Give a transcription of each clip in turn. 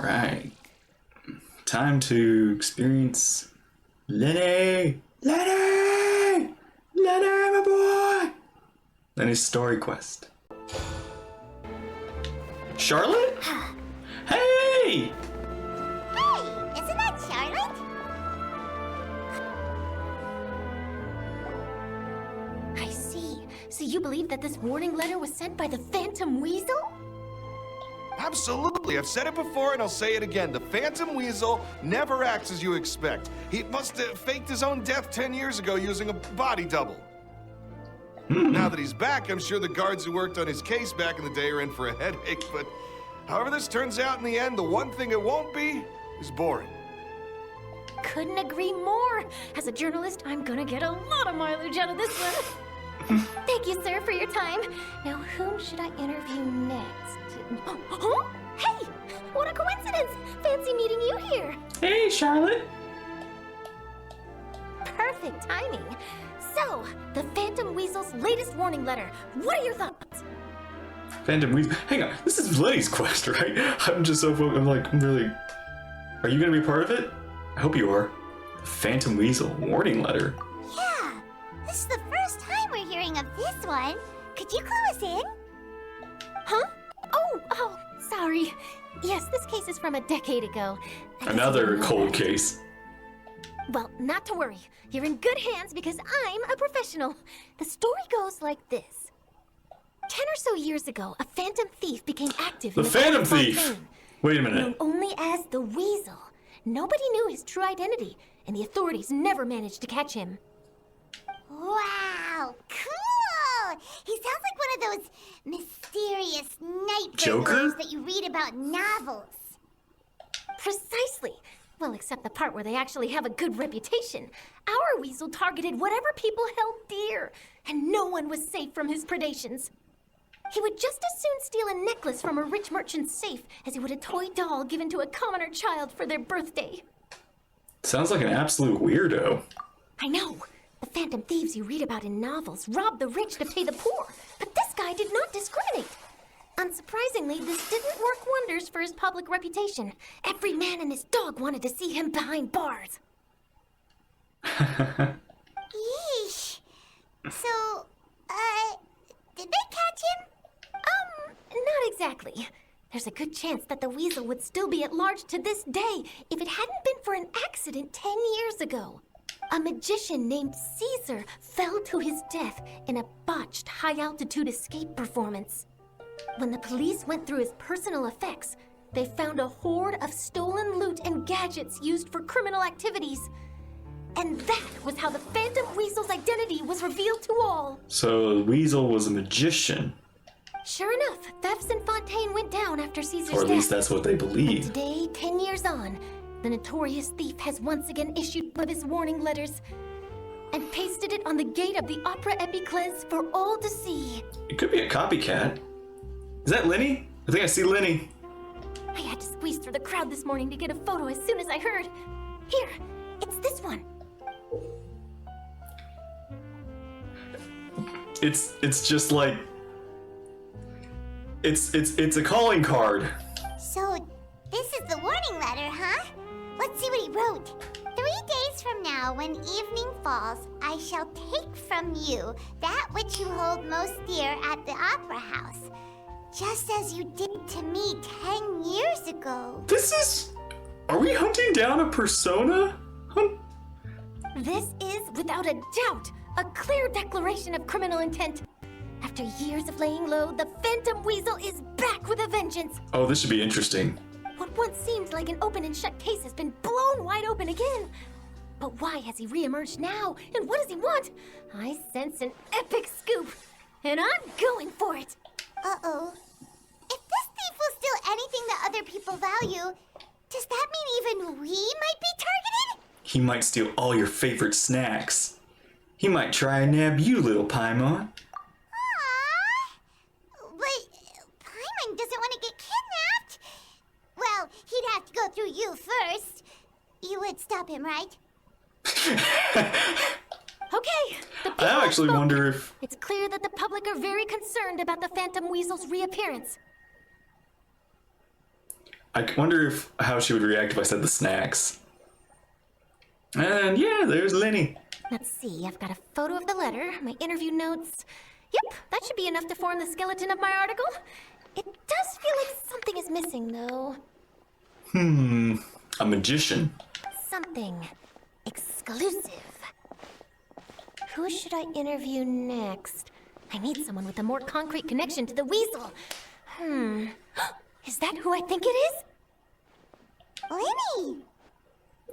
Alright. Time to experience Lyney! Lyney! Lyney, my boy! Lyney's story quest. Charlotte? Hey! Hey, isn't that Charlotte? I see. So you believe that this warning letter was sent by the Phantom Weasel? Absolutely. I've said it before and I'll say it again. The Phantom Weasel never acts as you expect. He must have faked his own death 10 years ago using a body double. Now that he's back, I'm sure the guards who worked on his case back in the day are in for a headache, but however this turns out in the end, the one thing it won't be is boring. Couldn't agree more. As a journalist, I'm gonna get a lot of mileage out of this one. Thank you, sir, for your time. Now, whom should I interview next? Huh? Hey, what a coincidence! Fancy meeting you here. Hey, Charlotte! Perfect timing. So, the Phantom Weasel's latest warning letter. What are your thoughts? Phantom Weasel. Hang on, this is Lyney's quest, right? I'm just so I'm really. Are you gonna be part of it? I hope you are. Phantom Weasel warning letter. Yeah, this is the first time we're hearing of this one. Could you clue us in? Huh? Oh, sorry. Yes, this case is from a decade ago. I guess Another you didn't know cold that. case. Well, not to worry. You're in good hands because I'm a professional. The story goes like this. 10 or so years ago, a phantom thief became active The in the Phantom town of Thief! Fontaine. Wait a minute. Known only as the Weasel. Nobody knew his true identity, and the authorities never managed to catch him. Wow, cool! He sounds like one of those mysterious night Joker? burglars that you read about in novels. Precisely. Well, except the part where they actually have a good reputation. Our Weasel targeted whatever people held dear, and no one was safe from his predations. He would just as soon steal a necklace from a rich merchant's safe as he would a toy doll given to a commoner child for their birthday. Sounds like an absolute weirdo. I know. The phantom thieves you read about in novels rob the rich to pay the poor, but this guy did not discriminate. Unsurprisingly, this didn't work wonders for his public reputation. Every man and his dog wanted to see him behind bars. Yeesh. So, did they catch him? Not exactly. There's a good chance that the Weasel would still be at large to this day if it hadn't been for an accident 10 years ago. A magician named Caesar fell to his death in a botched high-altitude escape performance. When the police went through his personal effects, they found a hoard of stolen loot and gadgets used for criminal activities. And that was how the Phantom Weasel's identity was revealed to all. So Weasel was a magician. Sure enough, thefts in Fontaine went down after Caesar's Or at least death. that's what they And believe. today, 10 years on, the notorious thief has once again issued one of his warning letters and pasted it on the gate of the Opera Epiclese for all to see. It could be a copycat. Is that Lyney? I think I see Lyney. I had to squeeze through the crowd this morning to get a photo as soon as I heard. Here, it's this one. It's just like it's a calling card. So, this is the warning letter, huh? Let's see what he wrote. 3 days from now, when evening falls, I shall take from you that which you hold most dear at the opera house, just as you did to me 10 years ago. Are we hunting down a persona? This is, without a doubt, a clear declaration of criminal intent. After years of laying low, the Phantom Weasel is back with a vengeance. Oh, this should be interesting. What once seemed like an open and shut case has been blown wide open again. But why has he reemerged now? And what does he want? I sense an epic scoop, and I'm going for it. Uh-oh. If this thief will steal anything that other people value, does that mean even we might be targeted? He might steal all your favorite snacks. He might try and nab you, little Paimon. But Paimon doesn't want to get kidnapped. Well, he'd have to go through you first. You would stop him, right? Okay, the people I actually have wonder spoken. if It's clear that the public are very concerned about the Phantom Weasel's reappearance. I wonder how she would react if I said the snacks. And yeah, there's Lyney. Let's see, I've got a photo of the letter, my interview notes. Yep, that should be enough to form the skeleton of my article. It does feel like something is missing, though. A magician. Something exclusive. Who should I interview next? I need someone with a more concrete connection to the weasel. Is that who I think it is? Lyney!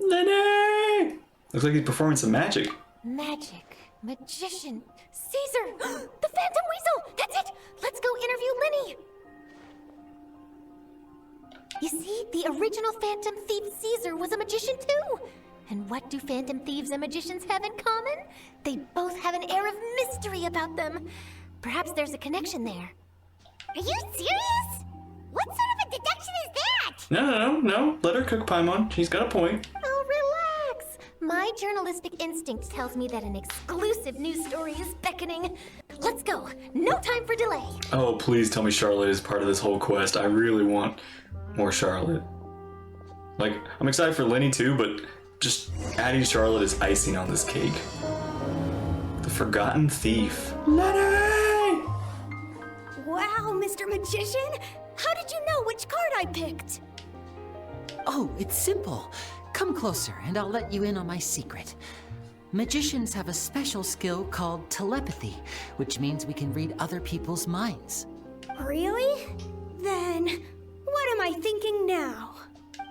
Lyney! Looks like he's performing some magic. Magic. Magician. Caesar! The Phantom Weasel! That's it! Let's go interview Lyney! You see, the original Phantom Thief Caesar was a magician too! And what do Phantom Thieves and magicians have in common? They both have an air of mystery about them. Perhaps there's a connection there. Are you serious? What sort of a deduction is that? No. Let her cook Paimon. She's got a point. Oh, relax! My journalistic instinct tells me that an exclusive news story is beckoning. Let's go. No time for delay. Oh, please tell me Charlotte is part of this whole quest. I really want more Charlotte. Like, I'm excited for Lyney too, but just adding Charlotte is icing on this cake. The Forgotten Thief. Lyney! Wow, Mr. Magician! How did you know which card I picked? Oh, it's simple. Come closer and I'll let you in on my secret. Magicians have a special skill called telepathy, which means we can read other people's minds. Really? Then, what am I thinking now?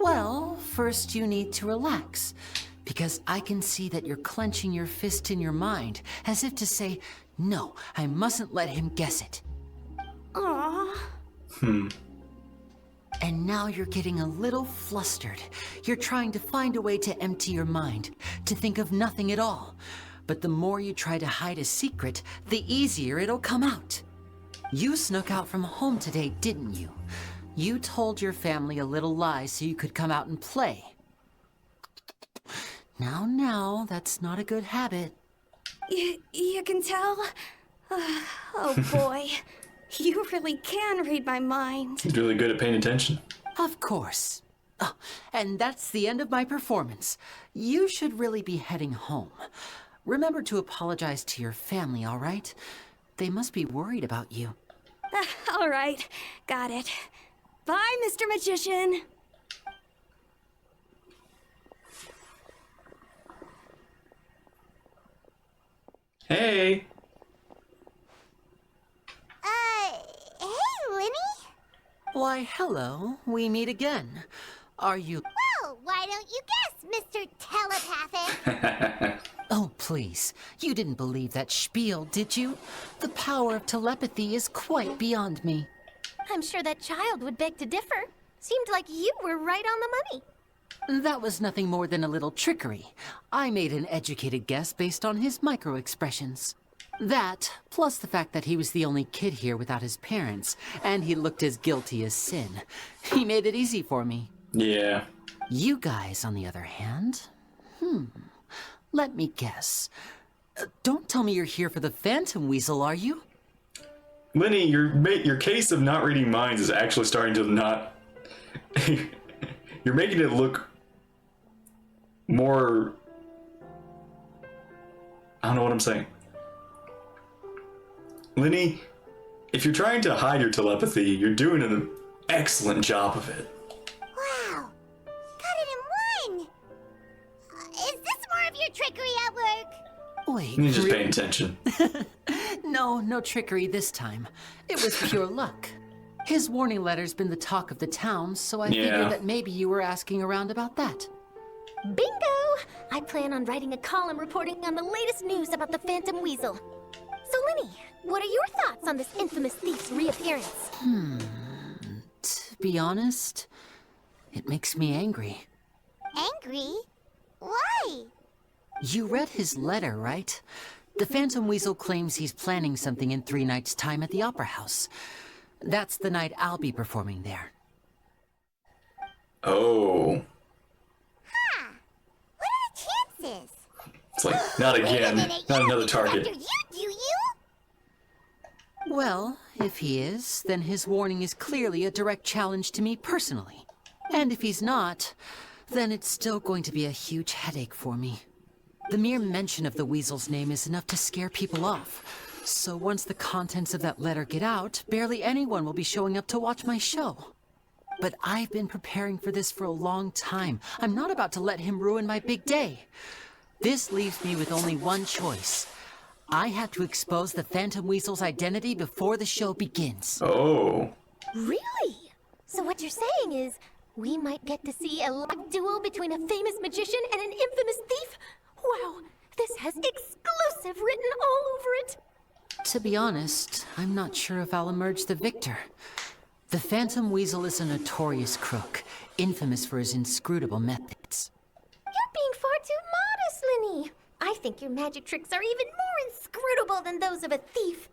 Well, first you need to relax, because I can see that you're clenching your fist in your mind, as if to say, no, I mustn't let him guess it. Aww. And now you're getting a little flustered. You're trying to find a way to empty your mind, to think of nothing at all. But the more you try to hide a secret, the easier it'll come out. You snuck out from home today, didn't you? You told your family a little lie so you could come out and play. Now, that's not a good habit. You can tell? Oh boy. You really can read my mind. He's really good at paying attention. Of course. Oh, and that's the end of my performance. You should really be heading home. Remember to apologize to your family, all right? They must be worried about you. All right, got it. Bye, Mr. Magician. Hey! Hey, Lyney? Why, hello. We meet again. Are you... Well, why don't you guess, Mr. Telepathic? Oh, please. You didn't believe that spiel, did you? The power of telepathy is quite beyond me. I'm sure that child would beg to differ. Seemed like you were right on the money. That was nothing more than a little trickery. I made an educated guess based on his micro-expressions. That, plus the fact that he was the only kid here without his parents, and he looked as guilty as sin. He made it easy for me. Yeah. You guys, on the other hand, let me guess. Don't tell me you're here for the Phantom Weasel, are you? Lyney, your case of not reading minds is actually starting to not... You're making it look more... I don't know what I'm saying. Lyney, if you're trying to hide your telepathy, you're doing an excellent job of it. Wow, got it in one. Is this more of your trickery at work? Wait, You're just really? paying attention. No trickery this time. It was pure luck. His warning letter's been the talk of the town, so I figured that maybe you were asking around about that. Bingo! I plan on writing a column reporting on the latest news about the Phantom Weasel. So, Lyney, what are your thoughts on this infamous thief's reappearance? To be honest, it makes me angry. Angry? Why? You read his letter, right? The Phantom Weasel claims he's planning something in 3 nights' time at the Opera House. That's the night I'll be performing there. Oh. What are the chances? It's like, not Wait a again. minute, Not you another don't think target. after you, do you? Well, if he is, then his warning is clearly a direct challenge to me personally. And if he's not, then it's still going to be a huge headache for me. The mere mention of the weasel's name is enough to scare people off. So once the contents of that letter get out, barely anyone will be showing up to watch my show. But I've been preparing for this for a long time. I'm not about to let him ruin my big day. This leaves me with only one choice. I have to expose the Phantom Weasel's identity before the show begins. Oh. Really? So what you're saying is, we might get to see a live duel between a famous magician and an infamous thief? Wow, this has exclusive written all over it. To be honest, I'm not sure if I'll emerge the victor. The Phantom Weasel is a notorious crook, infamous for his inscrutable methods. You're being far too modest, Lyney. I think your magic tricks are even more inscrutable than those of a thief.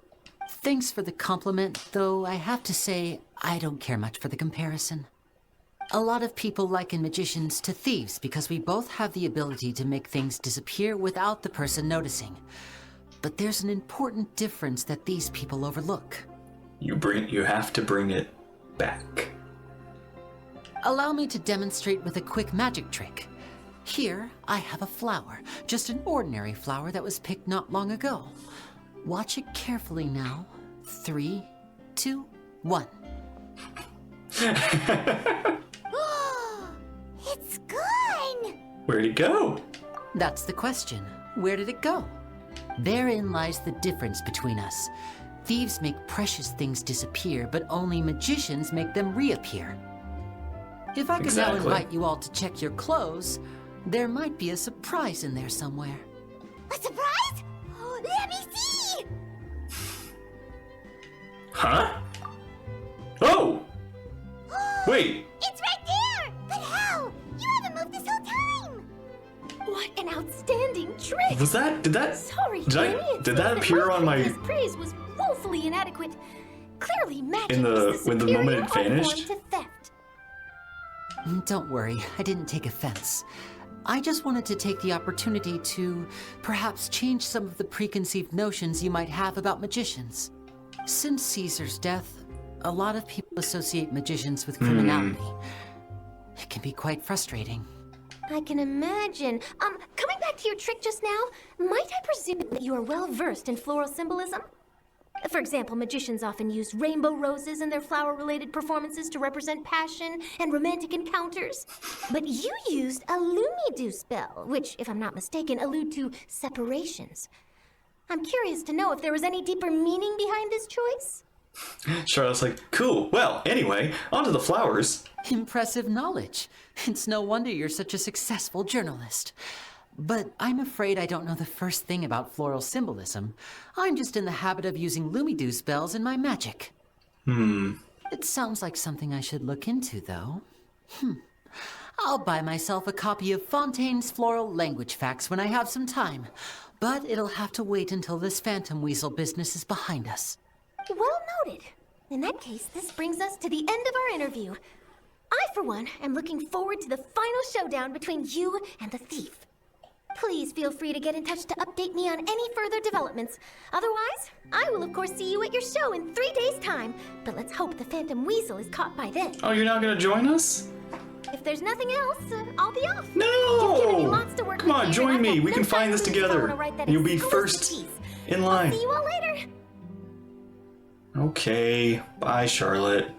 Thanks for the compliment, though I have to say, I don't care much for the comparison. A lot of people liken magicians to thieves because we both have the ability to make things disappear without the person noticing. But there's an important difference that these people overlook. You have to bring it back. Allow me to demonstrate with a quick magic trick. Here, I have a flower, just an ordinary flower that was picked not long ago. Watch it carefully now. 3, 2, 1. It's gone! Where'd it go? That's the question. Where did it go? Therein lies the difference between us. Thieves make precious things disappear, but only magicians make them reappear. If I could now invite you all to check your clothes, there might be a surprise in there somewhere. A surprise? Let me see! Huh? Oh! Wait! It's right there! But how? You haven't moved this whole time! What an outstanding trick! Was that? Did that? Sorry, Did Lyney, did that appear on my? His praise was woefully inadequate. Clearly, magic In the is the when the superior moment it art form vanished? to theft. Don't worry, I didn't take offense. I just wanted to take the opportunity to perhaps change some of the preconceived notions you might have about magicians. Since Caesar's death, a lot of people associate magicians with criminality. It can be quite frustrating. I can imagine. Coming back to your trick just now, might I presume that you are well versed in floral symbolism? For example, magicians often use rainbow roses in their flower-related performances to represent passion and romantic encounters. But you used a Lumidu spell, which, if I'm not mistaken, allude to separations. I'm curious to know if there was any deeper meaning behind this choice. Charlotte's like, cool. Well, anyway, onto the flowers. Impressive knowledge. It's no wonder you're such a successful journalist. But I'm afraid I don't know the first thing about floral symbolism. I'm just in the habit of using Lumidu spells in my magic. It sounds like something I should look into, though. I'll buy myself a copy of Fontaine's Floral Language Facts when I have some time. But it'll have to wait until this Phantom Weasel business is behind us. Well noted. In that case, this brings us to the end of our interview. I, for one, am looking forward to the final showdown between you and the thief. Please feel free to get in touch to update me on any further developments. Otherwise, I will of course see you at your show in 3 days' time. But let's hope the Phantom Weasel is caught by then. Oh, you're not gonna join us? If there's nothing else, I'll be off. No! You've given me lots to work Come with on, here, join and me. I've We got can no find time this to lose if I together. wanna write that You'll be exclusive first piece. in I'll line. see you all later. Okay. Bye, Charlotte.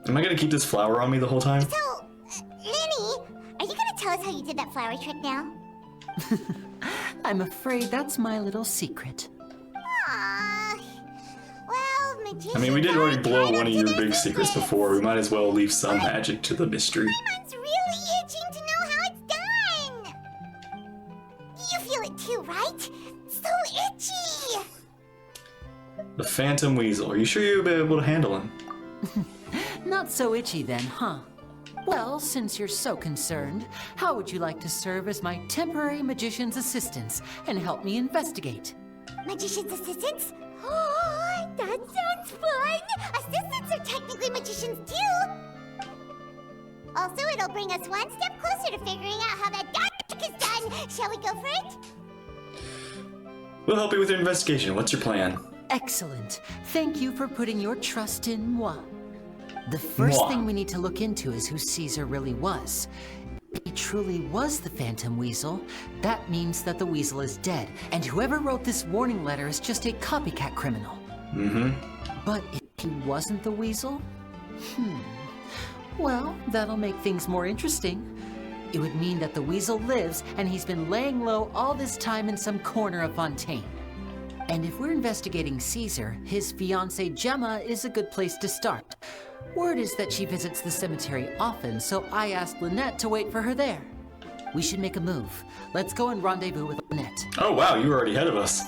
Am I gonna keep this flower on me the whole time? So, Lyney, are you gonna tell us how you did that flower trick now? I'm afraid that's my little secret. Aww. Well, magicians I mean, we did already are blow kind one of to your their big secrets secrets. before. We might as well leave some magic to the mystery. Paimon really itching to know how it's done. You feel it too, right? So itchy. The Phantom Weasel. Are you sure you'll be able to handle him? Not so itchy then, huh? Well, since you're so concerned, how would you like to serve as my temporary magician's assistants and help me investigate? Magician's assistants? Oh, that sounds fun. Assistants are technically magicians too. Also, it'll bring us one step closer to figuring out how that dark trick is done. Shall we go for it? We'll help you with your investigation. What's your plan? Excellent. Thank you for putting your trust in moi. The first Moi. thing we need to look into is who Caesar really was. If he truly was the Phantom Weasel, that means that the Weasel is dead, and whoever wrote this warning letter is just a copycat criminal. But if he wasn't the Weasel? Well, that'll make things more interesting. It would mean that the Weasel lives, and he's been laying low all this time in some corner of Fontaine. And if we're investigating Caesar, his fiancée Gemma is a good place to start. Word is that she visits the cemetery often, so I asked Lynette to wait for her there. We should make a move. Let's go and rendezvous with Lynette. Oh wow, you were already ahead of us.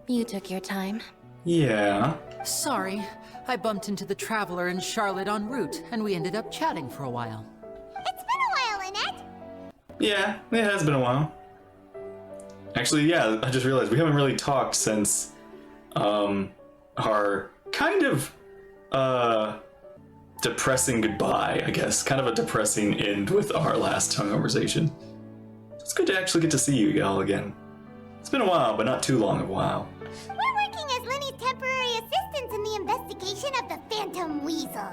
You took your time. Yeah. Sorry, I bumped into the Traveler and Charlotte en route, and we ended up chatting for a while. It's been a while, Lynette. Yeah, it has been a while. Actually, yeah, I just realized we haven't really talked since our kind of depressing goodbye, I guess. Kind of a depressing end with our last conversation. It's good to actually get to see you all again. It's been a while, but not too long of a while. We're working as Lyney's temporary assistants in the investigation of the Phantom Weasel.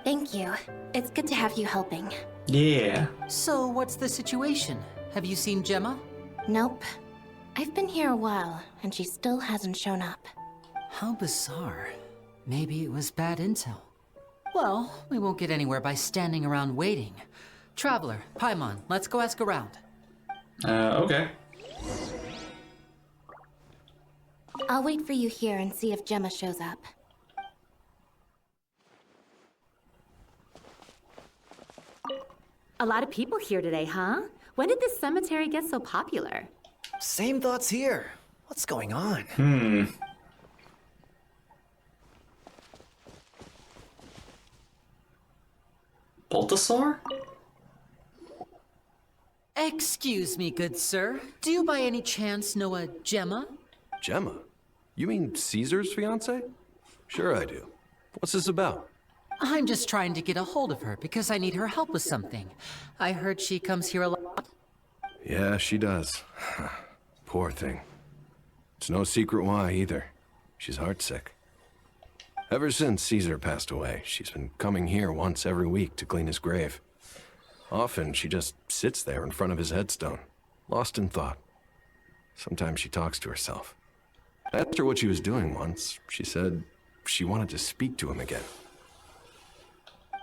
Thank you. It's good to have you helping. Yeah. So, what's the situation? Have you seen Gemma? Nope. I've been here a while, and she still hasn't shown up. How bizarre. Maybe it was bad intel. Well, we won't get anywhere by standing around waiting. Traveler, Paimon, let's go ask around. Okay. I'll wait for you here and see if Gemma shows up. A lot of people here today, huh? When did this cemetery get so popular? Same thoughts here. What's going on? Balthasar? Excuse me, good sir. Do you by any chance know a Gemma? Gemma? You mean Caesar's fiance? Sure I do. What's this about? I'm just trying to get a hold of her because I need her help with something. I heard she comes here a lot. Yeah, she does. Poor thing. It's no secret why either. She's heartsick. Ever since Caesar passed away, she's been coming here once every week to clean his grave. Often she just sits there in front of his headstone, lost in thought. Sometimes she talks to herself. After what she was doing once, she said she wanted to speak to him again.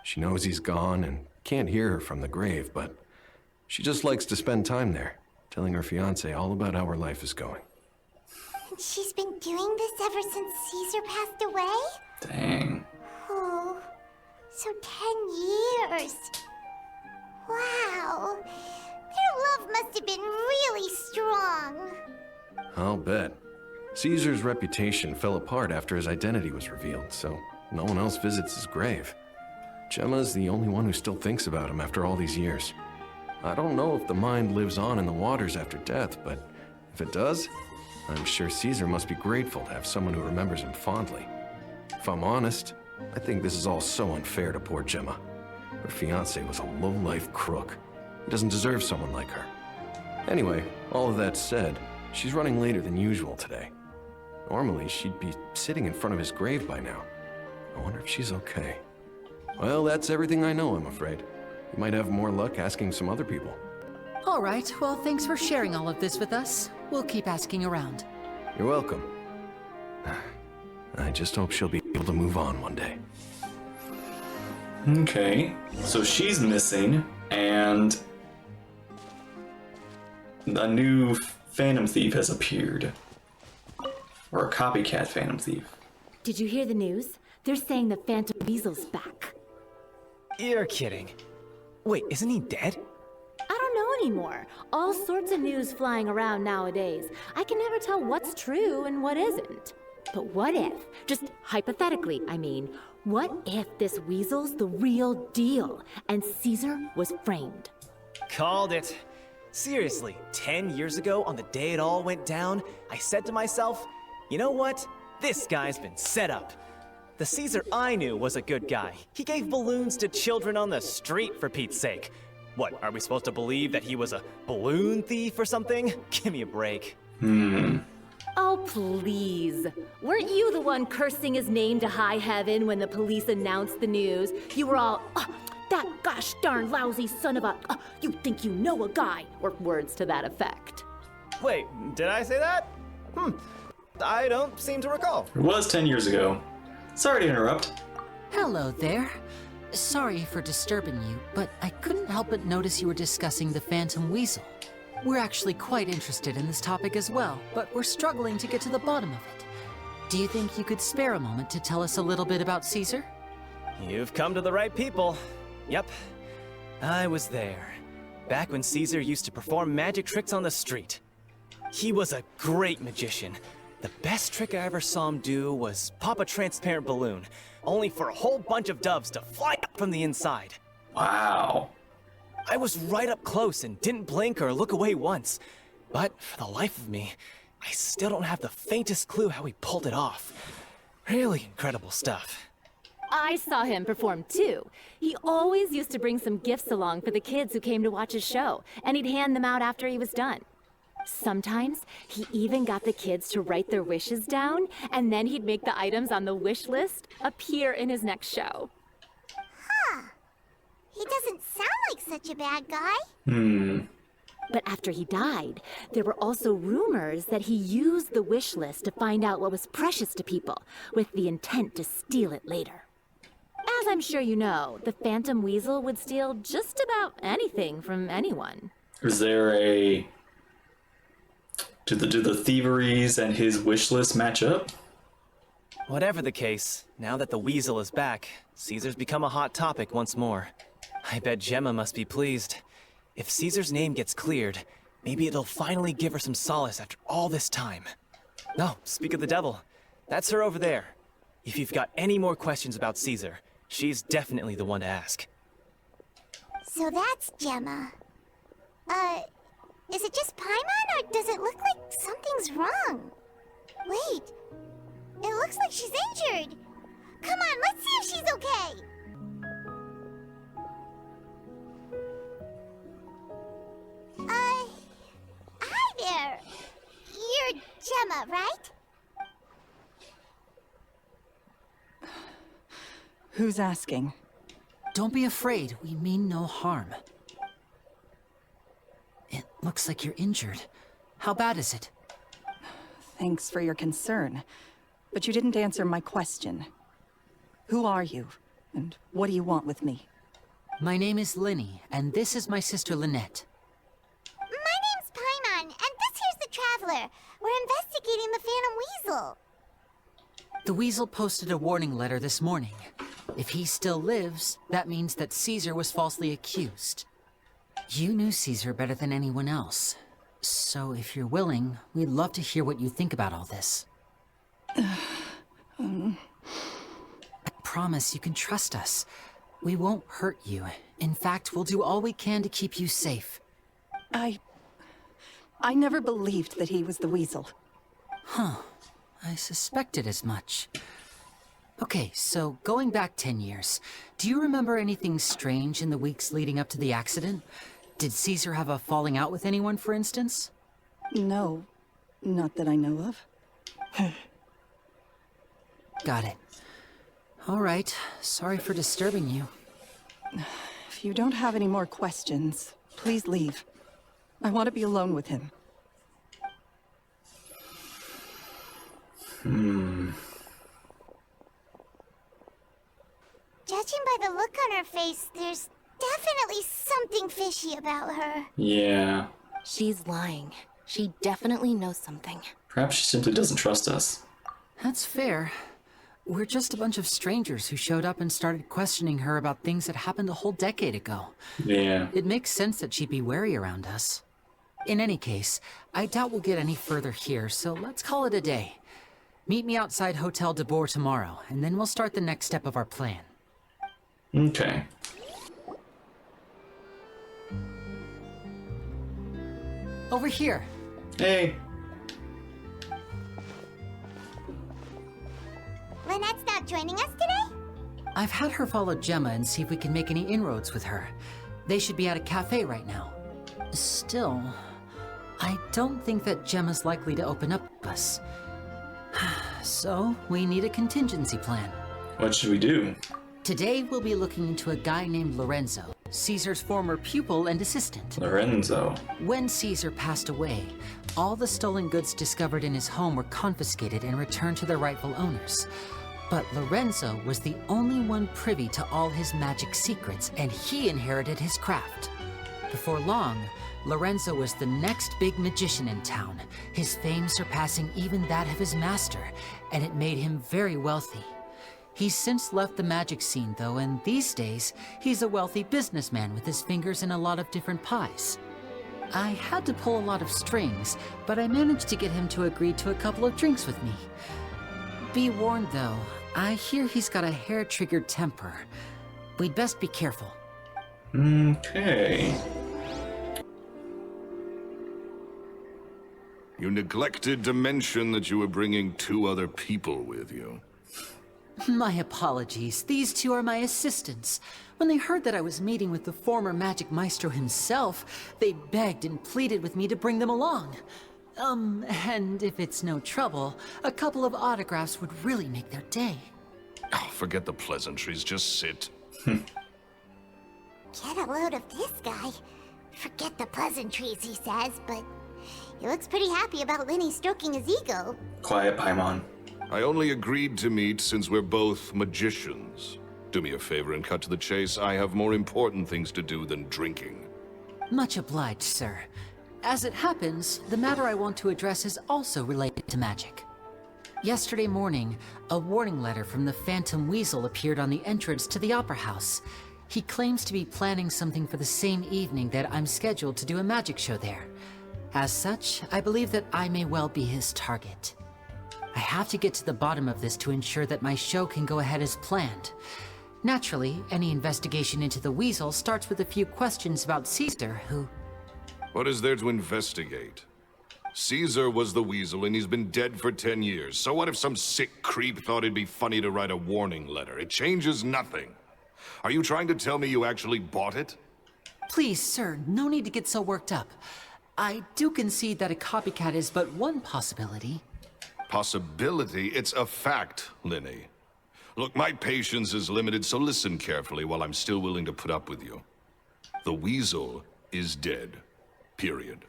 She knows he's gone and can't hear her from the grave, but she just likes to spend time there, telling her fiancé all about how her life is going. She's been doing this ever since Caesar passed away? Dang. Oh, so 10 years. Wow. Their love must have been really strong. I'll bet. Caesar's reputation fell apart after his identity was revealed, so no one else visits his grave. Gemma's the only one who still thinks about him after all these years. I don't know if the mind lives on in the waters after death, but if it does, I'm sure Caesar must be grateful to have someone who remembers him fondly. If I'm honest, I think this is all so unfair to poor Gemma. Her fiancé was a low-life crook. He doesn't deserve someone like her. Anyway, all of that said, she's running later than usual today. Normally, she'd be sitting in front of his grave by now. I wonder if she's okay. Well, that's everything I know, I'm afraid. You might have more luck asking some other people. All right, well, thanks for sharing all of this with us. We'll keep asking around. You're welcome. I just hope she'll be able to move on one day. Okay. So she's missing, and a new Phantom Thief has appeared. Or a copycat Phantom Thief. Did you hear the news? They're saying the Phantom Weasel's back. You're kidding. Wait, isn't he dead? I don't know anymore. All sorts of news flying around nowadays. I can never tell what's true and what isn't. But what if, just hypothetically, I mean, what if this weasel's the real deal and Caesar was framed? Called it. Seriously, 10 years ago, on the day it all went down, I said to myself, you know what? This guy's been set up. The Caesar I knew was a good guy. He gave balloons to children on the street, for Pete's sake. What, are we supposed to believe that he was a balloon thief or something? Give me a break. Oh, please. Weren't you the one cursing his name to high heaven when the police announced the news? You were all, that gosh darn lousy son of a, you think you know a guy, or words to that effect. Wait, did I say that? I don't seem to recall. It was 10 years ago. Sorry to interrupt. Hello there. Sorry for disturbing you, but I couldn't help but notice you were discussing the Phantom Weasel. We're actually quite interested in this topic as well, but we're struggling to get to the bottom of it. Do you think you could spare a moment to tell us a little bit about Caesar? You've come to the right people. Yep, I was there. Back when Caesar used to perform magic tricks on the street. He was a great magician. The best trick I ever saw him do was pop a transparent balloon, only for a whole bunch of doves to fly up from the inside. Wow. I was right up close and didn't blink or look away once. But for the life of me, I still don't have the faintest clue how he pulled it off. Really incredible stuff. I saw him perform too. He always used to bring some gifts along for the kids who came to watch his show, and he'd hand them out after he was done. Sometimes, he even got the kids to write their wishes down, and then he'd make the items on the wish list appear in his next show. Huh. He doesn't sound like such a bad guy. But after he died, there were also rumors that he used the wish list to find out what was precious to people, with the intent to steal it later. As I'm sure you know, the Phantom Weasel would steal just about anything from anyone. Is there a... Do the thieveries and his wish list match up? Whatever the case, now that the Weasel is back, Caesar's become a hot topic once more. I bet Gemma must be pleased. If Caesar's name gets cleared, maybe it'll finally give her some solace after all this time. No, speak of the devil. That's her over there. If you've got any more questions about Caesar, she's definitely the one to ask. So that's Gemma. Is it just Paimon, or does it look like something's wrong? Wait, it looks like she's injured. Come on, let's see if she's okay. Hi there. You're Gemma, right? Who's asking? Don't be afraid, we mean no harm. It looks like you're injured. How bad is it? Thanks for your concern, but you didn't answer my question. Who are you, and what do you want with me? My name is Lyney, and this is my sister Lynette. My name's Paimon, and this here's the Traveler. We're investigating the Phantom Weasel. The Weasel posted a warning letter this morning. If he still lives, that means that Caesar was falsely accused. You knew Caesar better than anyone else. So if you're willing, we'd love to hear what you think about all this. I promise you can trust us. We won't hurt you. In fact, we'll do all we can to keep you safe. I never believed that he was the Weasel. Huh. I suspected as much. Okay, so going back 10 years, do you remember anything strange in the weeks leading up to the accident? Did Caesar have a falling out with anyone, for instance? No, not that I know of. Got it. All right, sorry for disturbing you. If you don't have any more questions, please leave. I want to be alone with him. Judging by the look on her face, there's definitely something fishy about her. Yeah. She's lying. She definitely knows something. Perhaps she simply doesn't trust us. That's fair. We're just a bunch of strangers who showed up and started questioning her about things that happened a whole decade ago. Yeah. It makes sense that she'd be wary around us. In any case, I doubt we'll get any further here, so let's call it a day. Meet me outside Hotel de Boer tomorrow, and then we'll start the next step of our plan. Okay. Over here. Hey. Lynette's not joining us today? I've had her follow Gemma and see if we can make any inroads with her. They should be at a cafe right now. Still, I don't think that Gemma's likely to open up to us. So, we need a contingency plan. What should we do? Today, we'll be looking into a guy named Lorenzo, Caesar's former pupil and assistant. Lorenzo. When Caesar passed away, all the stolen goods discovered in his home were confiscated and returned to their rightful owners. But Lorenzo was the only one privy to all his magic secrets, and he inherited his craft. Before long, Lorenzo was the next big magician in town, his fame surpassing even that of his master, and it made him very wealthy. He's since left the magic scene, though, and these days, he's a wealthy businessman with his fingers in a lot of different pies. I had to pull a lot of strings, but I managed to get him to agree to a couple of drinks with me. Be warned, though, I hear he's got a hair-triggered temper. We'd best be careful. Okay. You neglected to mention that you were bringing 2 other people with you. My apologies. These 2 are my assistants. When they heard that I was meeting with the former magic maestro himself, they begged and pleaded with me to bring them along. And if it's no trouble, a couple of autographs would really make their day. Oh, forget the pleasantries, just sit. Get a load of this guy. Forget the pleasantries, he says, but he looks pretty happy about Lyney stroking his ego. Quiet, Paimon. I only agreed to meet since we're both magicians. Do me a favor and cut to the chase. I have more important things to do than drinking. Much obliged, sir. As it happens, the matter I want to address is also related to magic. Yesterday morning, a warning letter from the Phantom Weasel appeared on the entrance to the Opera House. He claims to be planning something for the same evening that I'm scheduled to do a magic show there. As such, I believe that I may well be his target. I have to get to the bottom of this to ensure that my show can go ahead as planned. Naturally, any investigation into the Weasel starts with a few questions about Caesar, who... What is there to investigate? Caesar was the Weasel and he's been dead for 10 years. So what if some sick creep thought it'd be funny to write a warning letter? It changes nothing. Are you trying to tell me you actually bought it? Please, sir, no need to get so worked up. I do concede that a copycat is but one possibility. Possibility? It's a fact, Lyney. Look, my patience is limited, so listen carefully while I'm still willing to put up with you. The Weasel is dead. Period.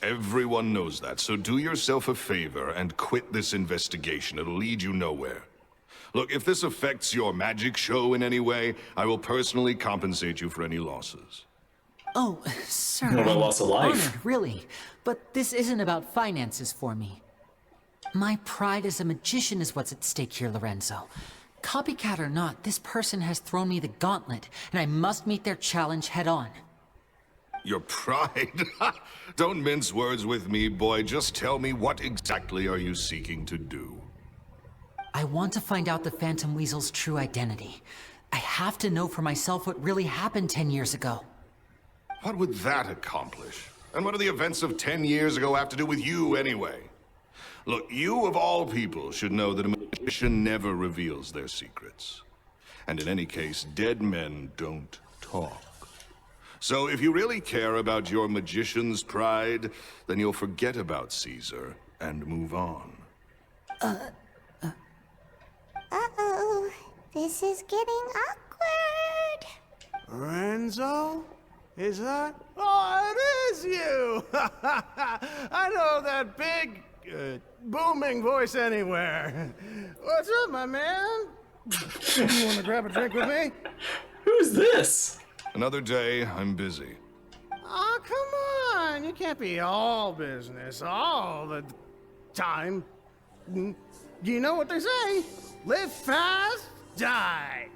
Everyone knows that, so do yourself a favor and quit this investigation. It'll lead you nowhere. Look, if this affects your magic show in any way, I will personally compensate you for any losses. Oh, sir, What about I'm loss of life? honored, really. But this isn't about finances for me. My pride as a magician is what's at stake here, Lorenzo. Copycat or not, this person has thrown me the gauntlet, and I must meet their challenge head-on. Your pride? Don't mince words with me, boy. Just tell me, what exactly are you seeking to do? I want to find out the Phantom Weasel's true identity. I have to know for myself what really happened 10 years ago. What would that accomplish? And what do the events of 10 years ago have to do with you, anyway? Look, you of all people should know that a magician never reveals their secrets. And in any case, dead men don't talk. So if you really care about your magician's pride, then you'll forget about Caesar and move on. Uh-oh. This is getting awkward. Lorenzo? Is that? Oh, it is you! I know that big, booming voice anywhere. What's up, my man? You want to grab a drink with me? Who's this? Another day, I'm busy. Oh, come on. You can't be all business all the time. You know what they say? Live fast, die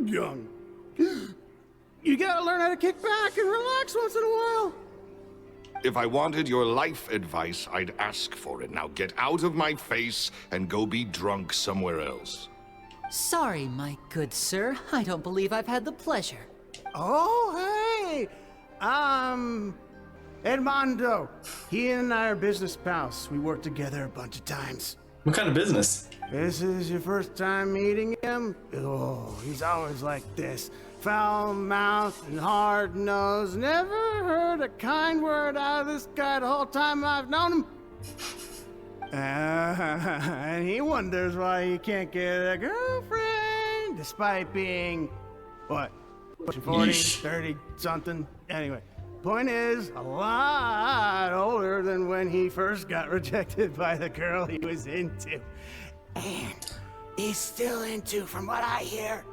young. You gotta learn how to kick back and relax once in a while. If I wanted your life advice, I'd ask for it. Now get out of my face and go be drunk somewhere else. Sorry, my good sir. I don't believe I've had the pleasure. Oh, hey! Edmondo. He and I are business pals. We worked together a bunch of times. What kind of business? This is your first time meeting him? Oh, he's always like this. Foul-mouthed and hard-nosed. Never heard a kind word out of this guy the whole time I've known him. And he wonders why he can't get a girlfriend, despite being, what, pushing 40, 30, something? Anyway, point is, a lot older than when he first got rejected by the girl he was into. And is still into, from what I hear.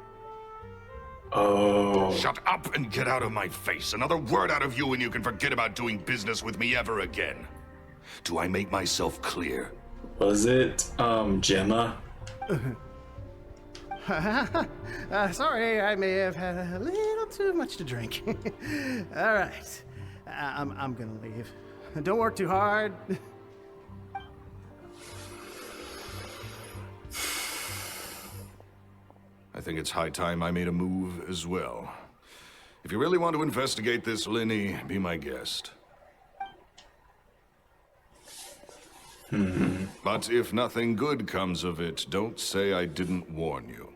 Oh. Shut up and get out of my face. Another word out of you and you can forget about doing business with me ever again. Do I make myself clear? Was it, Gemma? Sorry, I may have had a little too much to drink. All right, I'm gonna leave. Don't work too hard. I think it's high time I made a move as well. If you really want to investigate this, Lyney, be my guest. But if nothing good comes of it, don't say I didn't warn you.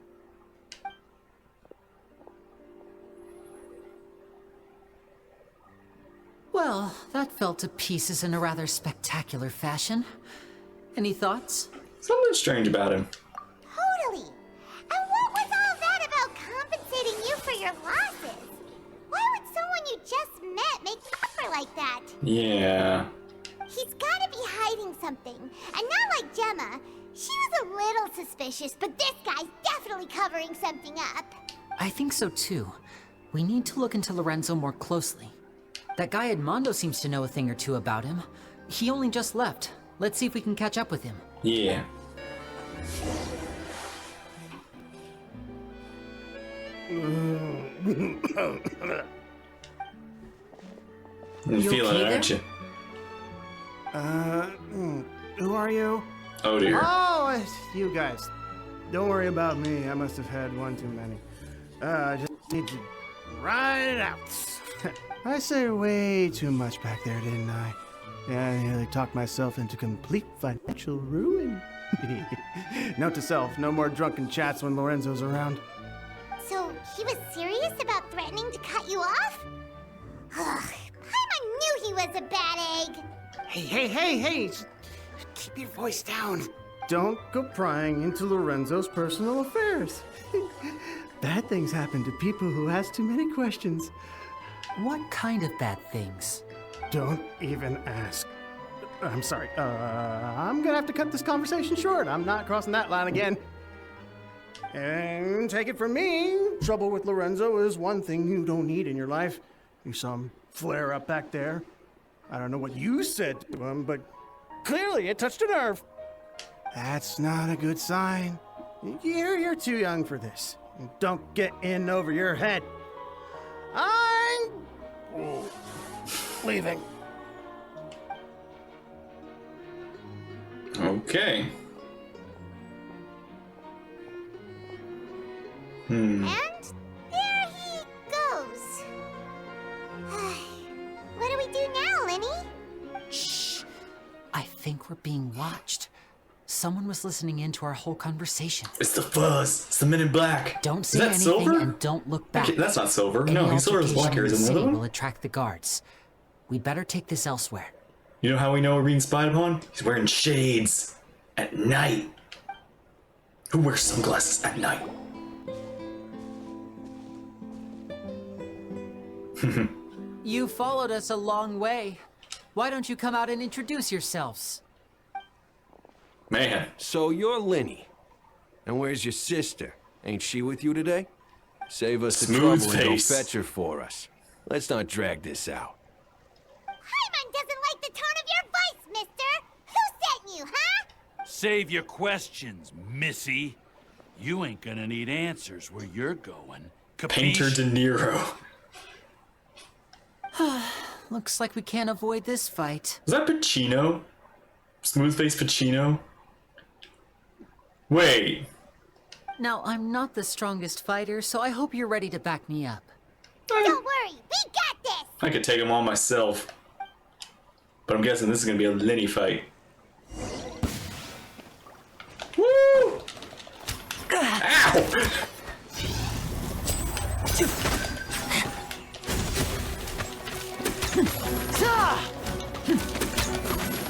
Well, that fell to pieces in a rather spectacular fashion. Any thoughts? Something strange about him. Totally. And what was all that about compensating you for your losses? Why would someone you just met make an offer like that? Yeah. He's gotta be hiding something. And not like Gemma. She was a little suspicious, but this guy's definitely covering something up. I think so too. We need to look into Lorenzo more closely. That guy Edmondo seems to know a thing or two about him. He only just left. Let's see if we can catch up with him. Yeah. You feeling it, aren't you? Who are you? Oh dear. Oh, it's you guys. Don't worry about me. I must have had one too many. I just need to ride it out. I say way too much back there, didn't I? Yeah, I nearly talked myself into complete financial ruin. Note to self, no more drunken chats when Lorenzo's around. So he was serious about threatening to cut you off? Ugh, Paimon knew he was a bad egg. Hey, keep your voice down. Don't go prying into Lorenzo's personal affairs. Bad things happen to people who ask too many questions. What kind of bad things? Don't even ask. I'm sorry. I'm gonna have to cut this conversation short. I'm not crossing that line again. And take it from me, trouble with Lorenzo is one thing you don't need in your life. You saw him flare up back there. I don't know what you said to him, but clearly it touched a nerve. That's not a good sign. You're too young for this. Don't get in over your head. I'm leaving. Okay. And there he goes. What do we do now, Lyney? Shh. I think we're being watched. Someone was listening in to our whole conversation. It's the fuzz. It's the Men in Black. Don't say Is that anything Silver? and don't look back. Okay, that's not Silver. Any No, he's Silver is black hair. altercation in Is the another city one? will attract the guards. We'd better take this elsewhere. You know how we know we're being spied upon? He's wearing shades at night. Who wears sunglasses at night? You followed us a long way. Why don't you come out and introduce yourselves? Man. So you're Lyney. And where's your sister? Ain't she with you today? Save us the Smooth trouble and go face. fetch her for us. Let's not drag this out. Paimon doesn't like the tone of your voice, mister. Who sent you, huh? Save your questions, missy. You ain't gonna need answers where you're going. Painter Capiche? De Niro. Looks like we can't avoid this fight. Is that Pacino? Smooth-faced Pacino? Wait. Now, I'm not the strongest fighter, so I hope you're ready to back me up. Don't worry, we got this. I could take him on myself. But I'm guessing this is gonna be a Lyney fight. Ow!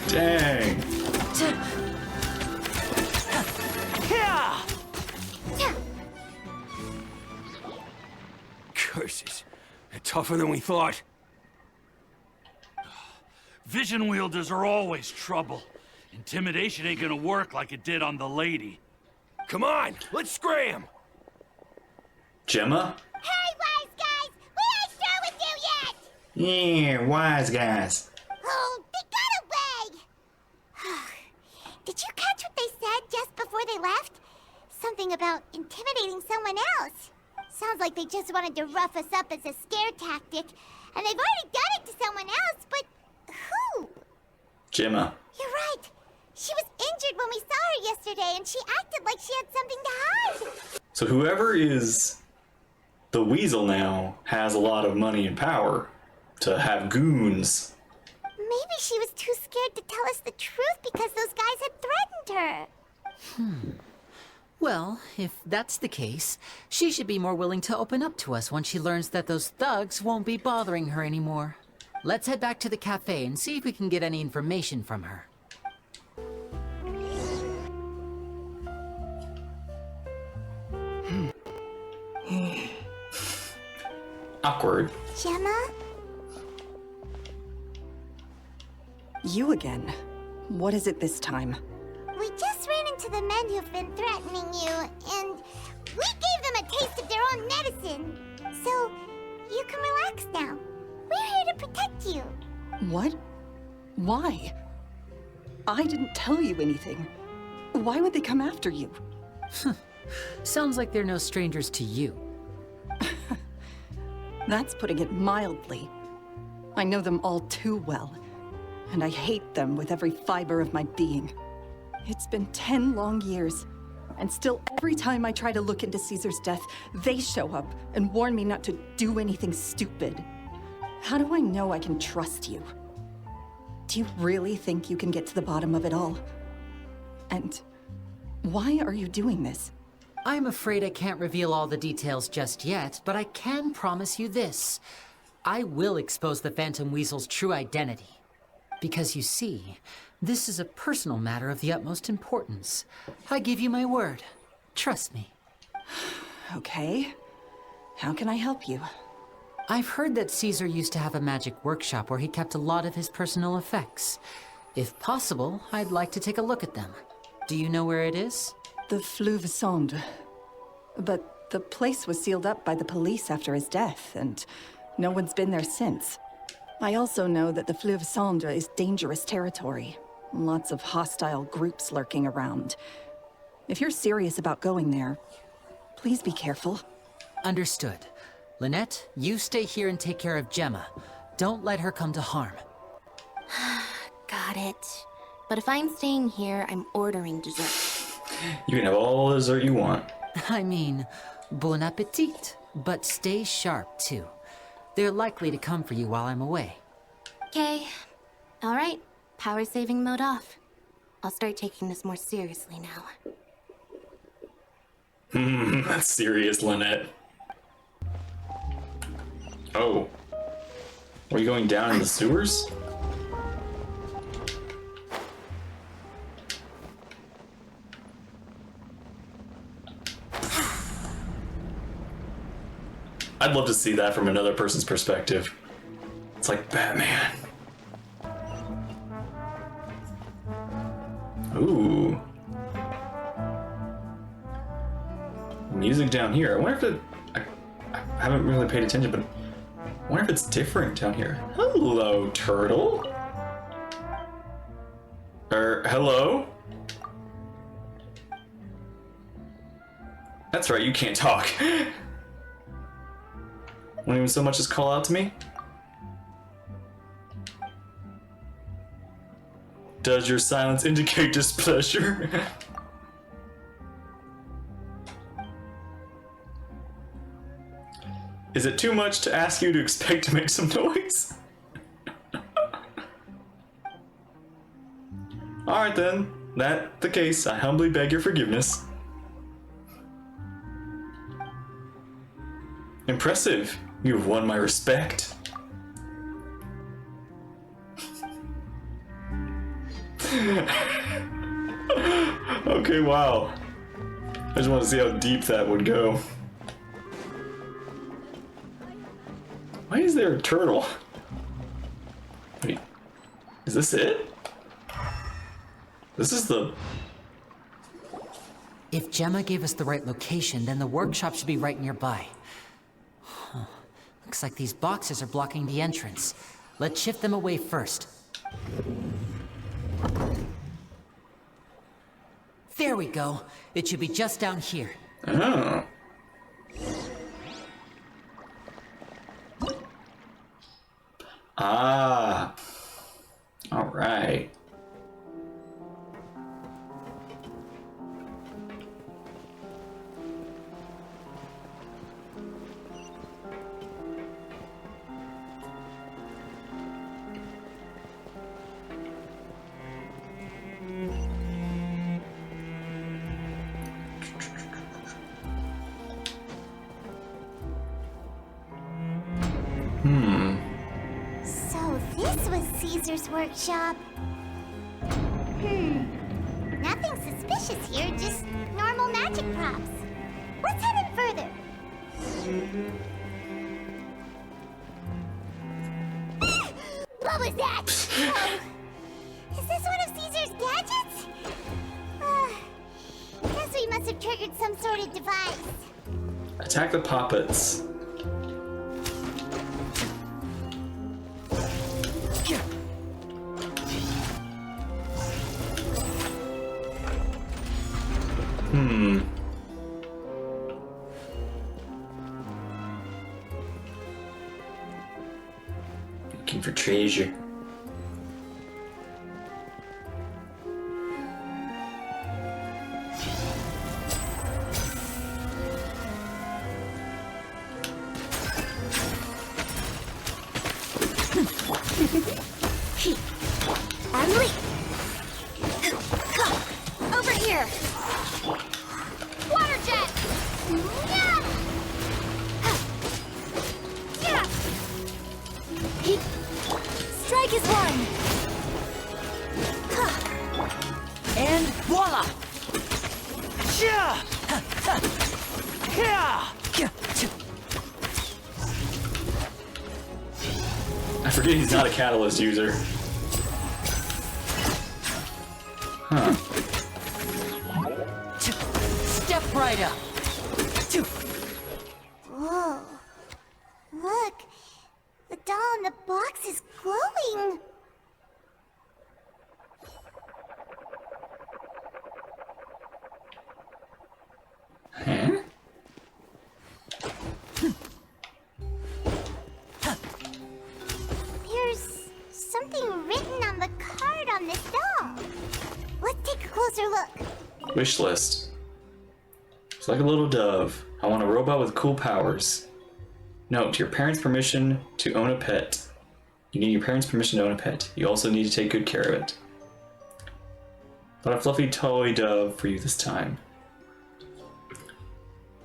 Dang. Curses. They're tougher than we thought. Vision wielders are always trouble. Intimidation ain't gonna work like it did on the lady. Come on, let's scram! Gemma? Hey, wise guys! We ain't through with you yet! Yeah, wise guys. Oh, they got away! Did you catch what they said just before they left? Something about intimidating someone else. Sounds like they just wanted to rough us up as a scare tactic, and they've already done it to someone else, but who? Gemma. You're right. She was injured when we saw her yesterday, and she acted like she had something to hide. So whoever is the weasel now has a lot of money and power to have goons. Maybe she was too scared to tell us the truth because those guys had threatened her. Well, if that's the case, she should be more willing to open up to us once she learns that those thugs won't be bothering her anymore. Let's head back to the cafe and see if we can get any information from her. Awkward. Gemma? You again. What is it this time? We just ran into the men who've been threatening you, and we gave them a taste of their own medicine. So, you can relax now. We're here to protect you. What? Why? I didn't tell you anything. Why would they come after you? Sounds like they're no strangers to you. That's putting it mildly. I know them all too well, and I hate them with every fiber of my being. It's been 10 long years, and still every time I try to look into Caesar's death, they show up and warn me not to do anything stupid. How do I know I can trust you? Do you really think you can get to the bottom of it all? And why are you doing this? I'm afraid I can't reveal all the details just yet, but I can promise you this. I will expose the Phantom Weasel's true identity. Because you see, this is a personal matter of the utmost importance. I give you my word. Trust me. Okay. How can I help you? I've heard that Caesar used to have a magic workshop where he kept a lot of his personal effects. If possible, I'd like to take a look at them. Do you know where it is? The Fleuve Sonde. But the place was sealed up by the police after his death, and no one's been there since. I also know that the Fleuve Sonde is dangerous territory. Lots of hostile groups lurking around. If you're serious about going there, please be careful. Understood. Lynette, you stay here and take care of Gemma. Don't let her come to harm. Got it. But if I'm staying here, I'm ordering dessert. You can have all the dessert you want. I mean, bon appetit. But stay sharp, too. They're likely to come for you while I'm away. Okay. All right. Power saving mode off. I'll start taking this more seriously now. That's serious, Lynette. Oh. Are you going down in the sewers? I'd love to see that from another person's perspective. It's like Batman. Ooh. Music down here. I wonder if it... I haven't really paid attention, but I wonder if it's different down here. Hello, turtle. Hello? That's right, you can't talk. Won't even so much as call out to me? Does your silence indicate displeasure? Is it too much to ask you to expect to make some noise? Alright then. that the case, I humbly beg your forgiveness. Impressive. You have won my respect. Okay, wow. I just want to see how deep that would go. Why is there a turtle? Wait, is this it? This is the... If Gemma gave us the right location, then the workshop should be right nearby. Huh. Looks like these boxes are blocking the entrance. Let's shift them away first. There we go. It should be just down here. Oh. Ah. All right. So this was Caesar's workshop. Nothing suspicious here, just normal magic props. Let's head in further. What was that? Oh. Is this one of Caesar's gadgets? Guess we must have triggered some sort of device. Attack the puppets. Looking for treasure. Emily! Over here! Water jet! Yeah! Yeah! Strike is one! And voila! I forget he's not a catalyst user. Huh. Step right up. Whoa. Look. The doll in the box is glowing. Huh? There's something written on the card on this doll. Let's take a closer look. Wish list. It's like a little dove. I want a robot with cool powers. Note, your parents' permission to own a pet. You need your parents' permission to own a pet. You also need to take good care of it. Got a fluffy toy dove for you this time.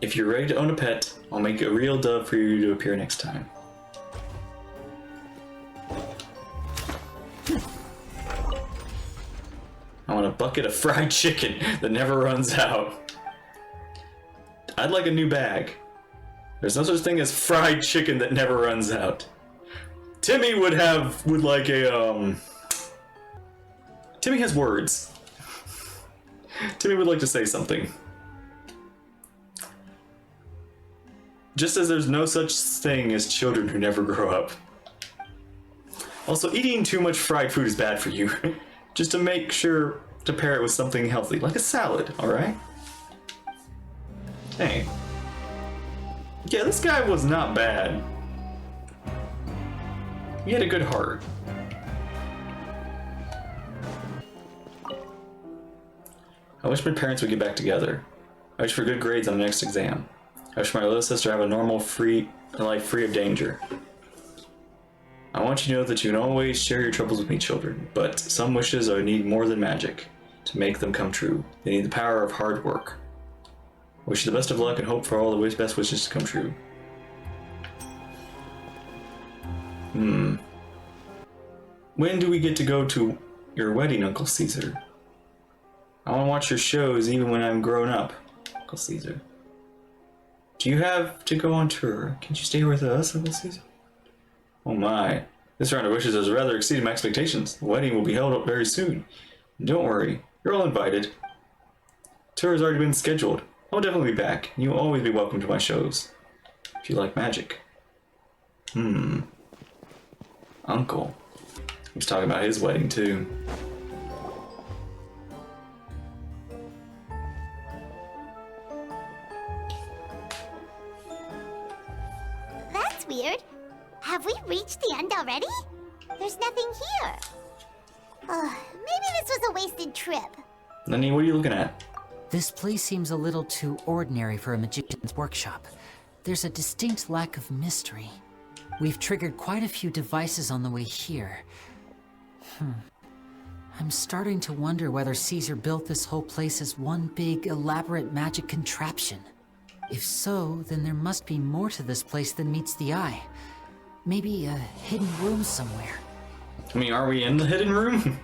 If you're ready to own a pet, I'll make a real dove for you to appear next time. I want a bucket of fried chicken that never runs out. I'd like a new bag. There's no such thing as fried chicken that never runs out. Timmy would like a, Timmy has words. Timmy would like to say something. Just as there's no such thing as children who never grow up. Also, eating too much fried food is bad for you. Just to make sure to pair it with something healthy, like a salad, alright? Hey. Yeah, this guy was not bad. He had a good heart. I wish my parents would get back together. I wish for good grades on the next exam. I wish my little sister have a normal, life free of danger. I want you to know that you can always share your troubles with me, children, but some wishes are need more than magic. to make them come true. They need the power of hard work. Wish you the best of luck and hope for all the best wishes to come true. When do we get to go to your wedding, Uncle Caesar? I want to watch your shows even when I'm grown up, Uncle Caesar. Do you have to go on tour? Can you stay with us, Uncle Caesar? Oh my. This round of wishes has rather exceeded my expectations. The wedding will be held up very soon. Don't worry, you're all invited. Tour has already been scheduled. I'll definitely be back. You'll always be welcome to my shows. If you like magic. Uncle. He was talking about his wedding too. That's weird. Have we reached the end already? There's nothing here. Maybe this was a wasted trip. Lyney, what are you looking at? This place seems a little too ordinary for a magician's workshop. There's a distinct lack of mystery. We've triggered quite a few devices on the way here. I'm starting to wonder whether Caesar built this whole place as one big, elaborate magic contraption. If so, then there must be more to this place than meets the eye. Maybe a hidden room somewhere. I mean, are we in the hidden room?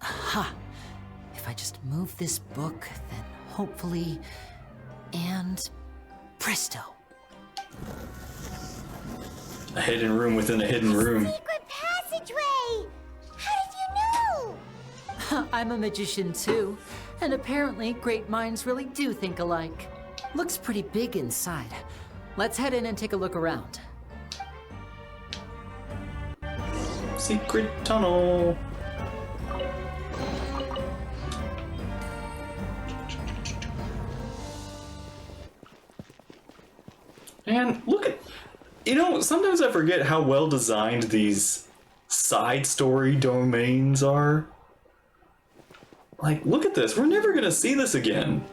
Aha! If I just move this book, then hopefully... and... presto! A hidden room within a hidden room. Secret passageway! How did you know? I'm a magician too, and apparently great minds really do think alike. Looks pretty big inside. Let's head in and take a look around. Secret tunnel. And look at, sometimes I forget how well designed these side story domains are. Like, look at this. We're never gonna see this again.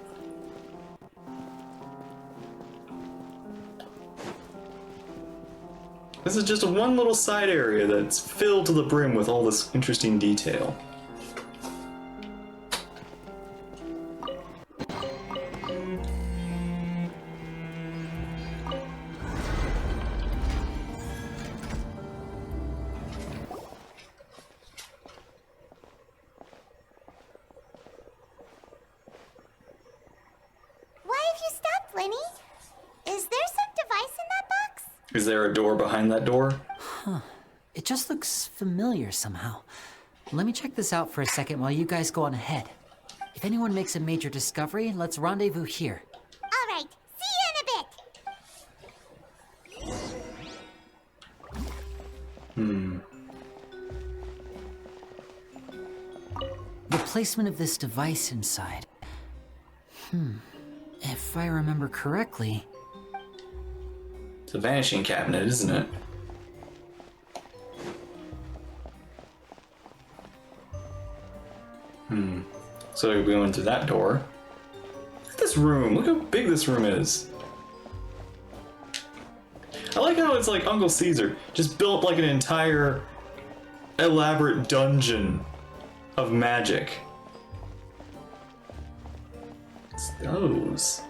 This is just one little side area that's filled to the brim with all this interesting detail. Is there a door behind that door? Huh. It just looks familiar somehow. Let me check this out for a second while you guys go on ahead. If anyone makes a major discovery, let's rendezvous here. All right. See you in a bit. The placement of this device inside. If I remember correctly... It's a vanishing cabinet, isn't it? So we went through that door. Look at this room. Look how big this room is. I like how it's like Uncle Caesar just built like an entire elaborate dungeon of magic. What's those?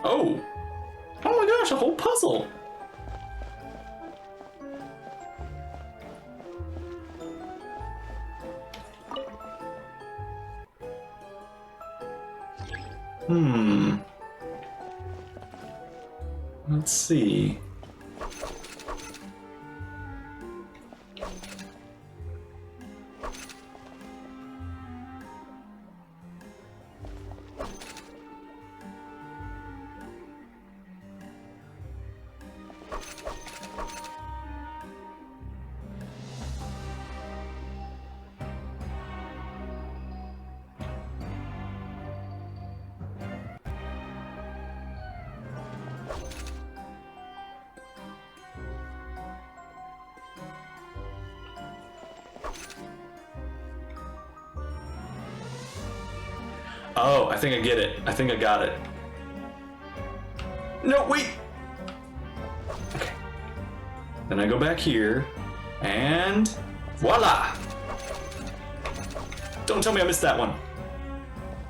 Oh! Oh my gosh, a whole puzzle! Let's see. Oh, I think I get it. I think I got it. No, wait! Okay. Then I go back here, and voila! Don't tell me I missed that one.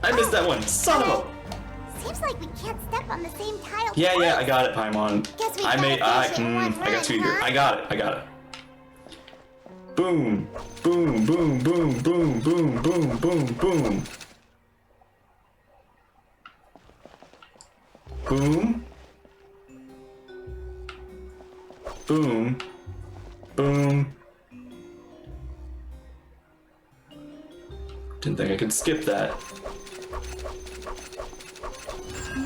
I missed that one. Son of a... Seems like we can't step on the same tile. Yeah, I got it, Paimon. Guess we I gotta finish it in one got run, 2 here. huh? I got it. Boom. Boom, boom, boom, boom, boom, boom, boom, boom. Boom. Boom. Boom. Didn't think I could skip that.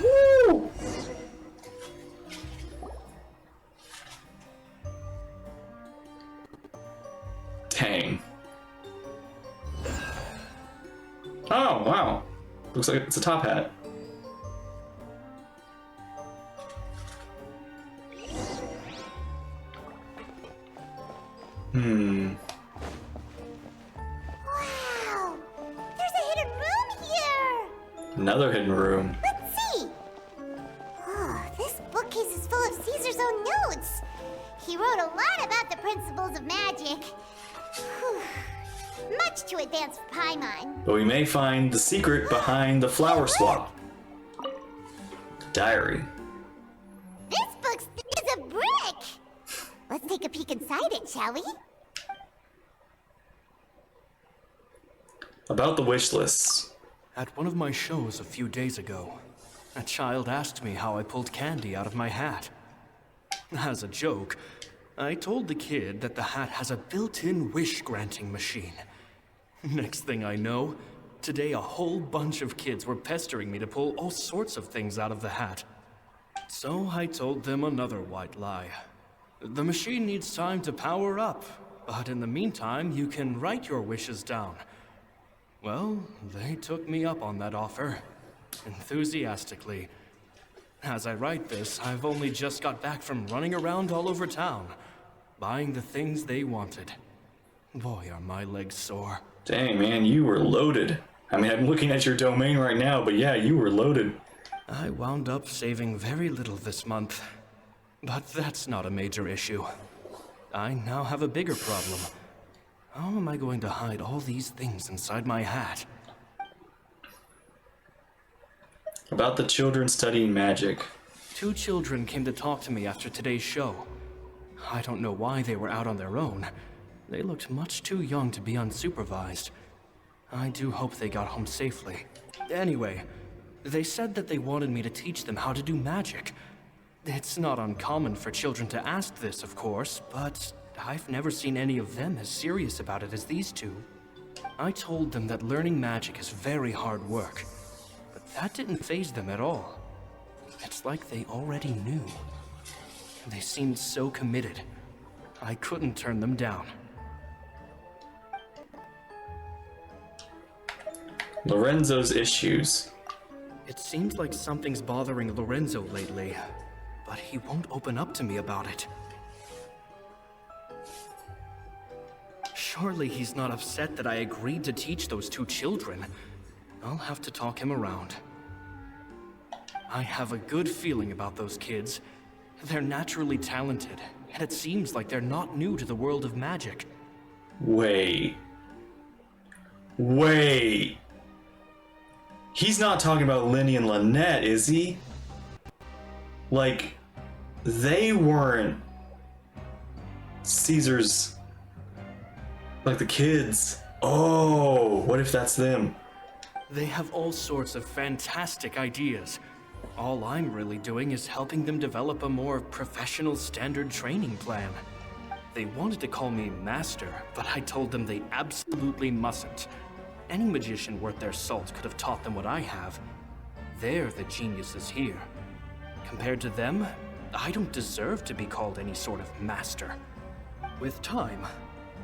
Woo! Dang. Oh, wow. Looks like it's a top hat. Wow! There's a hidden room here! Another hidden room. Let's see! Oh, this bookcase is full of Caesar's own notes. He wrote a lot about the principles of magic. Whew. Much too advanced for Paimon. But we may find the secret behind the flower swap. Diary. This book's thick as a brick! Let's take a peek inside it, shall we? About the wish lists. At one of my shows a few days ago, a child asked me how I pulled candy out of my hat. As a joke, I told the kid that the hat has a built-in wish-granting machine. Next thing I know, today a whole bunch of kids were pestering me to pull all sorts of things out of the hat. So I told them another white lie. The machine needs time to power up, but in the meantime, you can write your wishes down. Well, they took me up on that offer, enthusiastically. As I write this, I've only just got back from running around all over town, buying the things they wanted. Boy, are my legs sore. Dang, man, you were loaded. I mean, I'm looking at your domain right now, but yeah, you were loaded. I wound up saving very little this month, but that's not a major issue. I now have a bigger problem. How am I going to hide all these things inside my hat? About the children studying magic. 2 children came to talk to me after today's show. I don't know why they were out on their own. They looked much too young to be unsupervised. I do hope they got home safely. Anyway, they said that they wanted me to teach them how to do magic. It's not uncommon for children to ask this, of course, but I've never seen any of them as serious about it as these 2. I told them that learning magic is very hard work, but that didn't faze them at all. It's like they already knew. They seemed so committed. I couldn't turn them down. Lorenzo's issues. It seems like something's bothering Lorenzo lately, but he won't open up to me about it. Surely he's not upset that I agreed to teach those 2 children. I'll have to talk him around. I have a good feeling about those kids. They're naturally talented, and it seems like they're not new to the world of magic. Wait. He's not talking about Lyney and Lynette, is he? Like, they weren't Caesar's, like the kids. Oh, what if that's them? They have all sorts of fantastic ideas. All I'm really doing is helping them develop a more professional standard training plan. They wanted to call me Master, but I told them they absolutely mustn't. Any magician worth their salt could have taught them what I have. They're the geniuses here. Compared to them, I don't deserve to be called any sort of master. With time,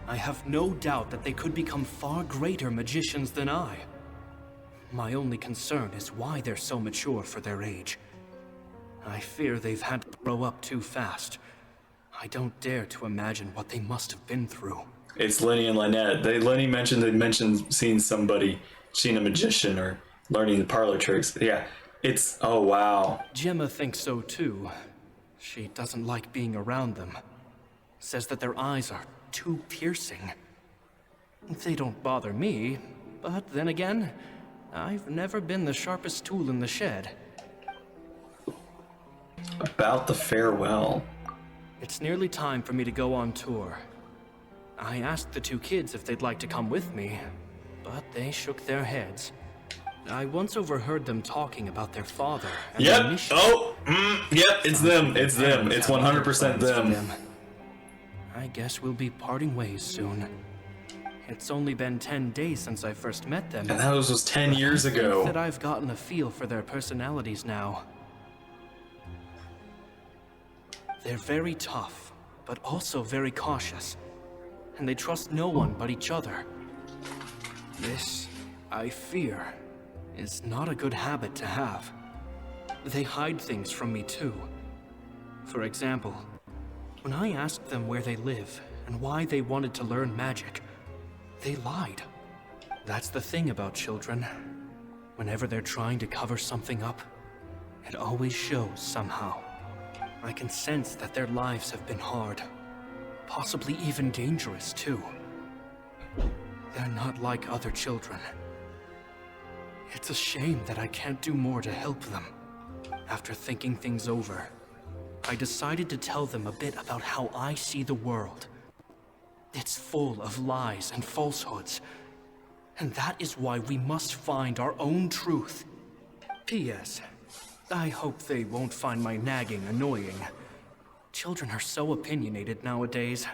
I have no doubt that they could become far greater magicians than I. My only concern is why they're so mature for their age. I fear they've had to grow up too fast. I don't dare to imagine what they must have been through. It's Lyney and Lynette. Lyney mentioned seeing a magician or learning the parlor tricks. Yeah, it's, oh wow. Gemma thinks so too. She doesn't like being around them. Says that their eyes are too piercing. They don't bother me, But then again, I've never been the sharpest tool in the shed. About the farewell. It's nearly time for me to go on tour. I asked the two kids if they'd like to come with me, but they shook their heads. I once overheard them talking about their father and their Yep. mission. Oh, yep. It's them. It's them. It's 100% them. I guess we'll be parting ways soon. It's only been 10 days since I first met them. And that was 10 years I think ago. that I've gotten a feel for their personalities now. They're very tough, but also very cautious. And they trust no one but each other. This, I fear, is not a good habit to have. They hide things from me too. For example, when I asked them where they live and why they wanted to learn magic, they lied. That's the thing about children. Whenever they're trying to cover something up, it always shows somehow. I can sense that their lives have been hard, possibly even dangerous too. They're not like other children. It's a shame that I can't do more to help them. After thinking things over, I decided to tell them a bit about how I see the world. It's full of lies and falsehoods, and that is why we must find our own truth. P.S. I hope they won't find my nagging annoying. Children are so opinionated nowadays.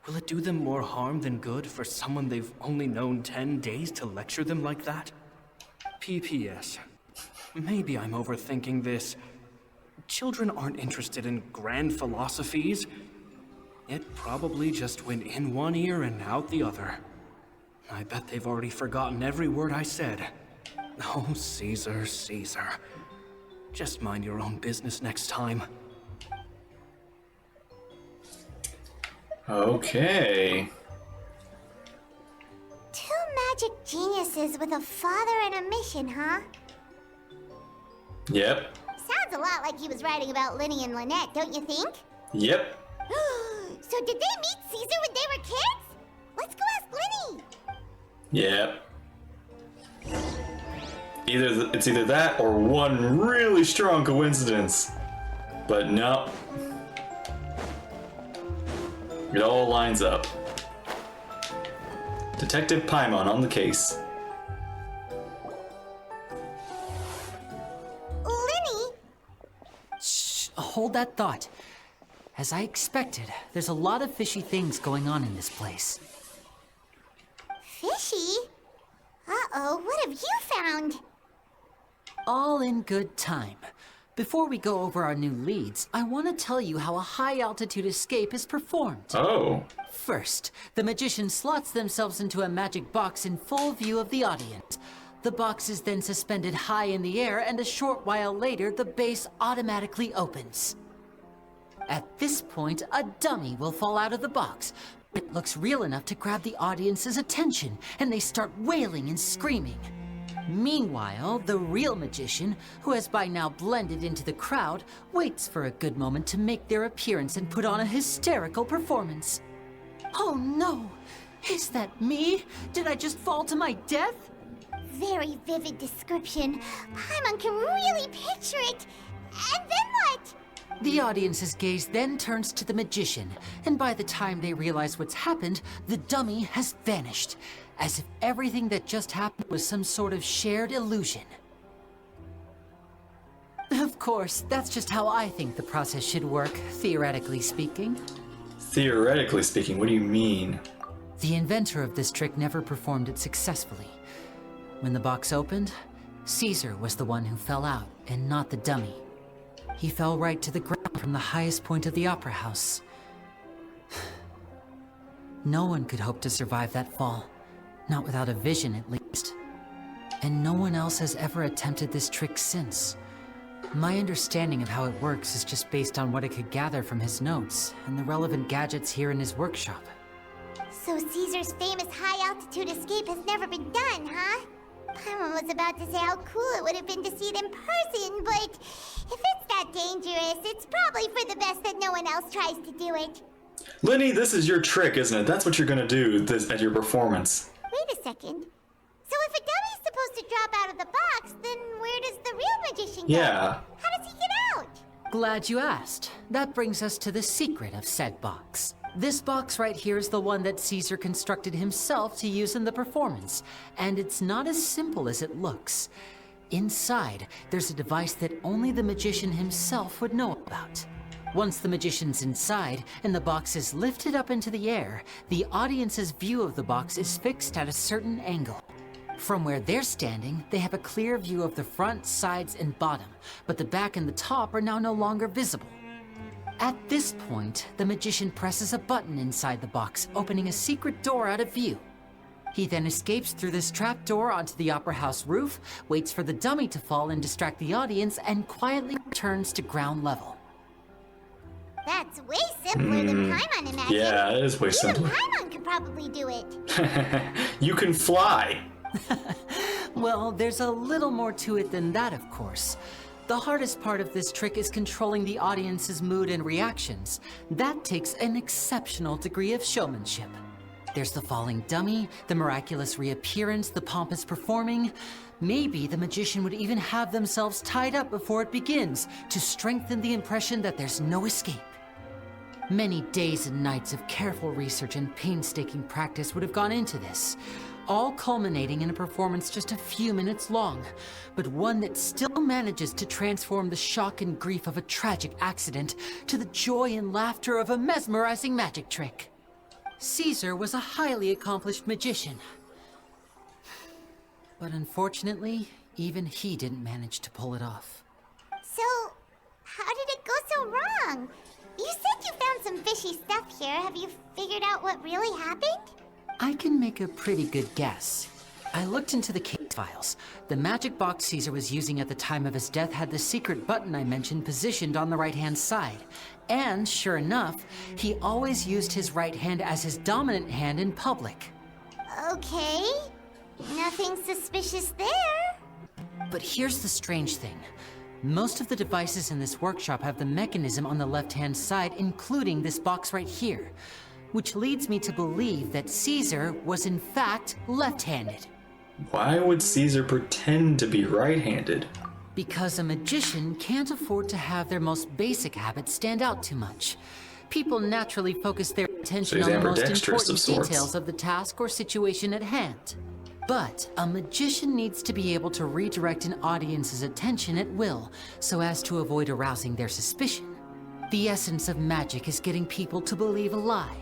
Will it do them more harm than good for someone they've only known 10 days to lecture them like that? P.P.S. Maybe I'm overthinking this. Children aren't interested in grand philosophies. It probably just went in one ear and out the other. I bet they've already forgotten every word I said. Oh, Caesar, Caesar. Just mind your own business next time. Okay. Two magic geniuses with a father and a mission, huh? Yep. Sounds a lot like he was writing about Lyney and Lynette, don't you think? Yep. So did they meet Caesar when they were kids? Let's go ask Lyney. Yep. It's either that or one really strong coincidence. But no. It all lines up. Detective Paimon on the case. Lyney? Shh, hold that thought. As I expected, there's a lot of fishy things going on in this place. Fishy? Uh-oh, what have you found? All in good time. Before we go over our new leads, I want to tell you how a high-altitude escape is performed. Oh. First, the magician slots themselves into a magic box in full view of the audience. The box is then suspended high in the air, and a short while later, the base automatically opens. At this point, a dummy will fall out of the box. It looks real enough to grab the audience's attention, and they start wailing and screaming. Meanwhile, the real magician, who has by now blended into the crowd, waits for a good moment to make their appearance and put on a hysterical performance. Oh no! Is that me? Did I just fall to my death? Very vivid description. Paimon can really picture it. And then what? The audience's gaze then turns to the magician, and by the time they realize what's happened, the dummy has vanished, as if everything that just happened was some sort of shared illusion. Of course, that's just how I think the process should work, theoretically speaking. Theoretically speaking, what do you mean? The inventor of this trick never performed it successfully. When the box opened, Caesar was the one who fell out, and not the dummy. He fell right to the ground from the highest point of the opera house. No one could hope to survive that fall. Not without a vision, at least. And no one else has ever attempted this trick since. My understanding of how it works is just based on what I could gather from his notes and the relevant gadgets here in his workshop. So Caesar's famous high-altitude escape has never been done, huh? Paimon was about to say how cool it would have been to see it in person, but if it's that dangerous, it's probably for the best that no one else tries to do it. Lyney, this is your trick, isn't it? That's what you're gonna do at your performance. Wait a second. So if a dummy's supposed to drop out of the box, then where does the real magician go? Yeah. How does he get out? Glad you asked. That brings us to the secret of said box. This box right here is the one that Caesar constructed himself to use in the performance, and it's not as simple as it looks. Inside, there's a device that only the magician himself would know about. Once the magician's inside and the box is lifted up into the air, the audience's view of the box is fixed at a certain angle. From where they're standing, they have a clear view of the front, sides, and bottom, but the back and the top are now no longer visible. At this point, the magician presses a button inside the box, opening a secret door out of view. He then escapes through this trap door onto the opera house roof, waits for the dummy to fall and distract the audience, and quietly returns to ground level. That's way simpler than Paimon imagined. Yeah, it is way simpler. Even Paimon could probably do it. You can fly. Well, there's a little more to it than that, of course. The hardest part of this trick is controlling the audience's mood and reactions. That takes an exceptional degree of showmanship. There's the falling dummy, the miraculous reappearance, the pompous performing. Maybe the magician would even have themselves tied up before it begins to strengthen the impression that there's no escape. Many days and nights of careful research and painstaking practice would have gone into this, all culminating in a performance just a few minutes long, but one that still manages to transform the shock and grief of a tragic accident to the joy and laughter of a mesmerizing magic trick. Caesar was a highly accomplished magician, but unfortunately, even he didn't manage to pull it off. So, how did it go so wrong? You said you found some fishy stuff here. Have you figured out what really happened? I can make a pretty good guess. I looked into the case files. The magic box Caesar was using at the time of his death had the secret button I mentioned positioned on the right-hand side. And sure enough, he always used his right hand as his dominant hand in public. Okay. Nothing suspicious there. But here's the strange thing. Most of the devices in this workshop have the mechanism on the left-hand side, including this box right here, which leads me to believe that Caesar was in fact left-handed. Why would Caesar pretend to be right-handed? Because a magician can't afford to have their most basic habits stand out too much. People naturally focus their attention on the most important details of the task or situation at hand. But a magician needs to be able to redirect an audience's attention at will, so as to avoid arousing their suspicion. The essence of magic is getting people to believe a lie.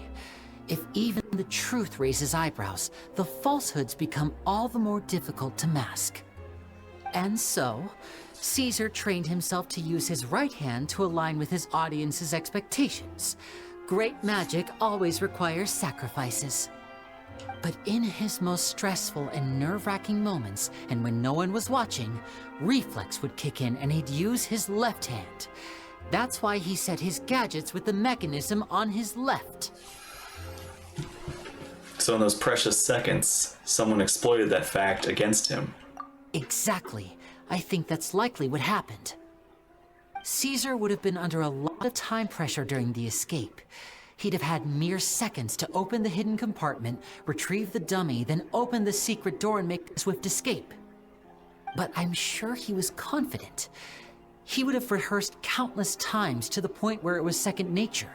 If even the truth raises eyebrows, the falsehoods become all the more difficult to mask. And so, Caesar trained himself to use his right hand to align with his audience's expectations. Great magic always requires sacrifices. But in his most stressful and nerve-wracking moments, and when no one was watching, reflex would kick in and he'd use his left hand. That's why he set his gadgets with the mechanism on his left. So in those precious seconds, someone exploited that fact against him. Exactly. I think that's likely what happened. Caesar would have been under a lot of time pressure during the escape. He'd have had mere seconds to open the hidden compartment, retrieve the dummy, then open the secret door and make a swift escape. But I'm sure he was confident. He would have rehearsed countless times to the point where it was second nature.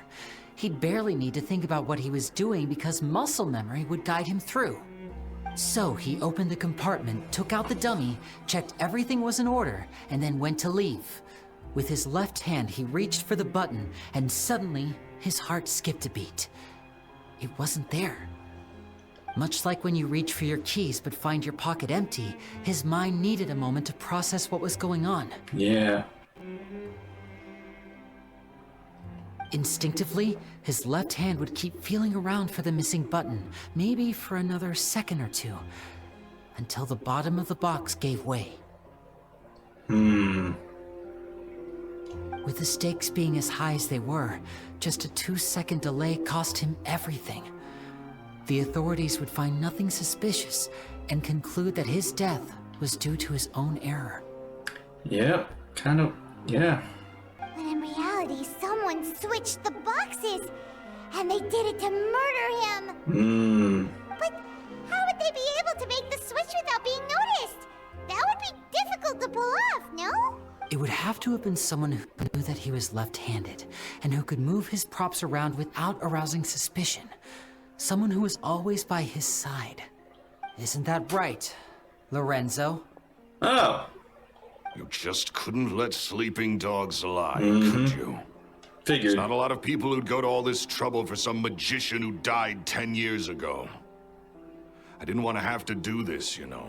He'd barely need to think about what he was doing because muscle memory would guide him through. So he opened the compartment, took out the dummy, checked everything was in order, and then went to leave. With his left hand, he reached for the button, and suddenly, his heart skipped a beat. It wasn't there. Much like when you reach for your keys but find your pocket empty, his mind needed a moment to process what was going on. Yeah. Instinctively, his left hand would keep feeling around for the missing button, maybe for another second or two, until the bottom of the box gave way. With the stakes being as high as they were, just a 2-second delay cost him everything. The authorities would find nothing suspicious and conclude that his death was due to his own error. Yep, kind of, yeah. When in reality, someone switched the boxes, and they did it to murder him. But how would they be able to make the switch without being to have been someone who knew that he was left-handed, and who could move his props around without arousing suspicion. Someone who was always by his side. Isn't that right, Lorenzo? Oh. You just couldn't let sleeping dogs lie, could you? Figured. There's not a lot of people who'd go to all this trouble for some magician who died 10 years ago. I didn't want to have to do this, you know.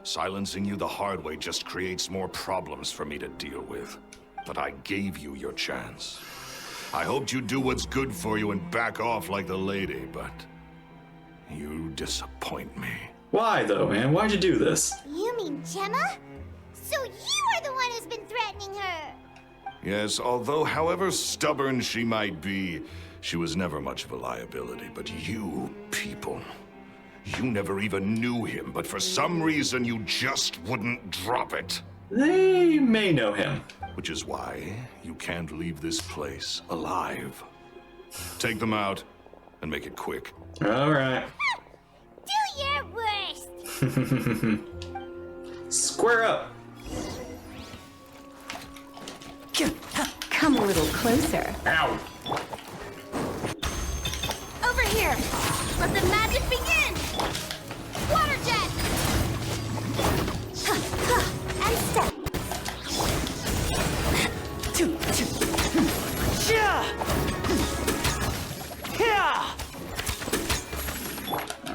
Silencing you the hard way just creates more problems for me to deal with. But I gave you your chance. I hoped you'd do what's good for you and back off like the lady, but you disappoint me. Why, though, man? Why'd you do this? You mean Gemma? So you are the one who's been threatening her! Yes, although however stubborn she might be, she was never much of a liability. But you people, you never even knew him, but for some reason you just wouldn't drop it. They may know him. Which is why you can't leave this place alive. Take them out, and make it quick. All right. Do your worst! Square up. Come a little closer. Ow. Over here! Let the magic begin! Water jet! And step!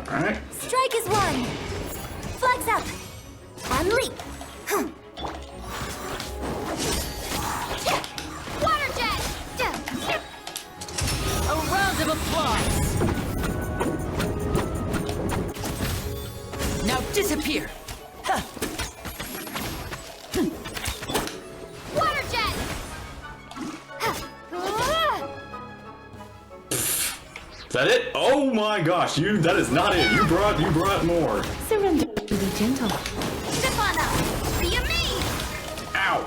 Alright. Strike is one! Flags up! And leap! Water jet! A round of applause! Now disappear! Water jet! Is that it? Oh my gosh, that is not it. You brought more. Surrender and be gentle. Step on up! Be amazed! Ow!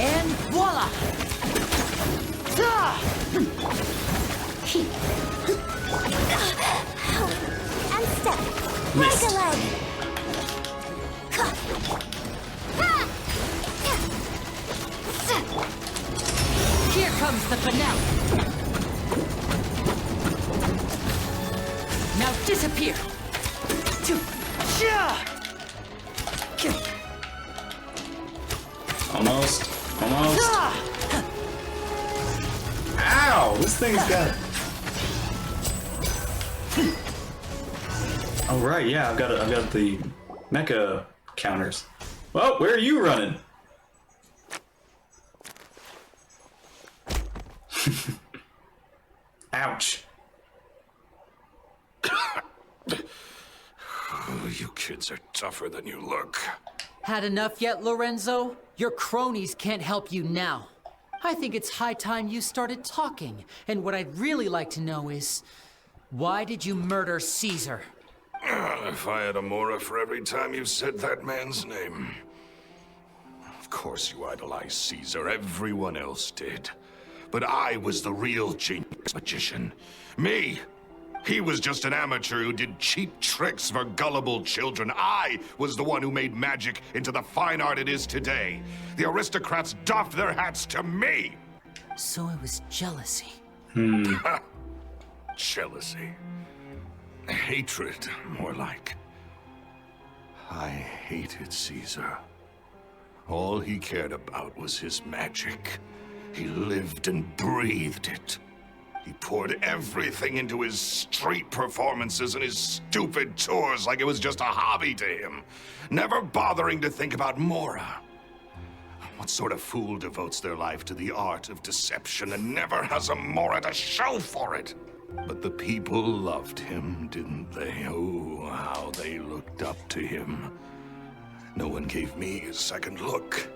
And voila! And step! Missed. Like a leg! Here comes the finale! Now disappear! Almost. Ow! This thing's got. Oh right, yeah, I've got the mecha counters. Well, where are you running? Ouch. You kids are tougher than you look. Had enough yet, Lorenzo? Your cronies can't help you now. I think it's high time you started talking. And what I'd really like to know is, why did you murder Caesar? If I had a Mora for every time you said that man's name. Of course you idolized Caesar, everyone else did. But I was the real genius magician. Me! He was just an amateur who did cheap tricks for gullible children. I was the one who made magic into the fine art it is today. The aristocrats doffed their hats to me! So it was jealousy. Jealousy. Hatred, more like. I hated Caesar. All he cared about was his magic. He lived and breathed it. He poured everything into his street performances and his stupid tours like it was just a hobby to him, never bothering to think about Mora. What sort of fool devotes their life to the art of deception and never has a Mora to show for it? But the people loved him, didn't they? Oh, how they looked up to him. No one gave me a second look.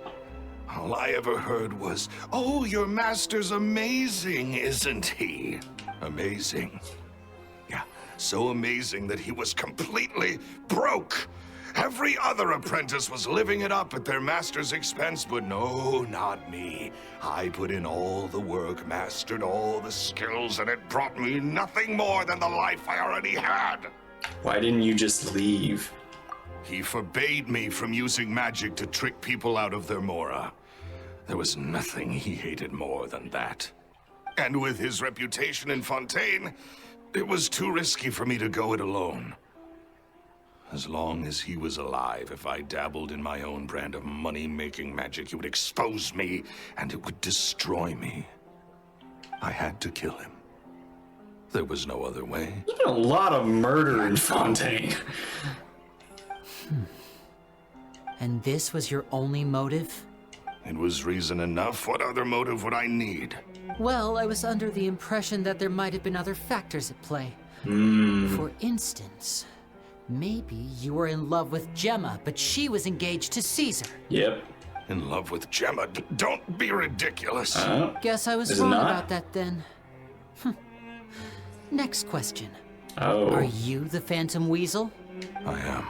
All I ever heard was, "Oh, your master's amazing, isn't he?" Amazing. Yeah, so amazing that he was completely broke. Every other apprentice was living it up at their master's expense, but no, not me. I put in all the work, mastered all the skills, and it brought me nothing more than the life I already had. Why didn't you just leave? He forbade me from using magic to trick people out of their Mora. There was nothing he hated more than that. And with his reputation in Fontaine, it was too risky for me to go it alone. As long as he was alive, if I dabbled in my own brand of money-making magic, it would expose me and it would destroy me. I had to kill him. There was no other way. There's been a lot of murder in Fontaine. And this was your only motive? It was reason enough. What other motive would I need? Well, I was under the impression that there might have been other factors at play. For instance, maybe you were in love with Gemma, but she was engaged to Caesar. Yep. In love with Gemma? Don't be ridiculous. Guess I was wrong about that then. Next question. Oh. Are you the Phantom Weasel? I am.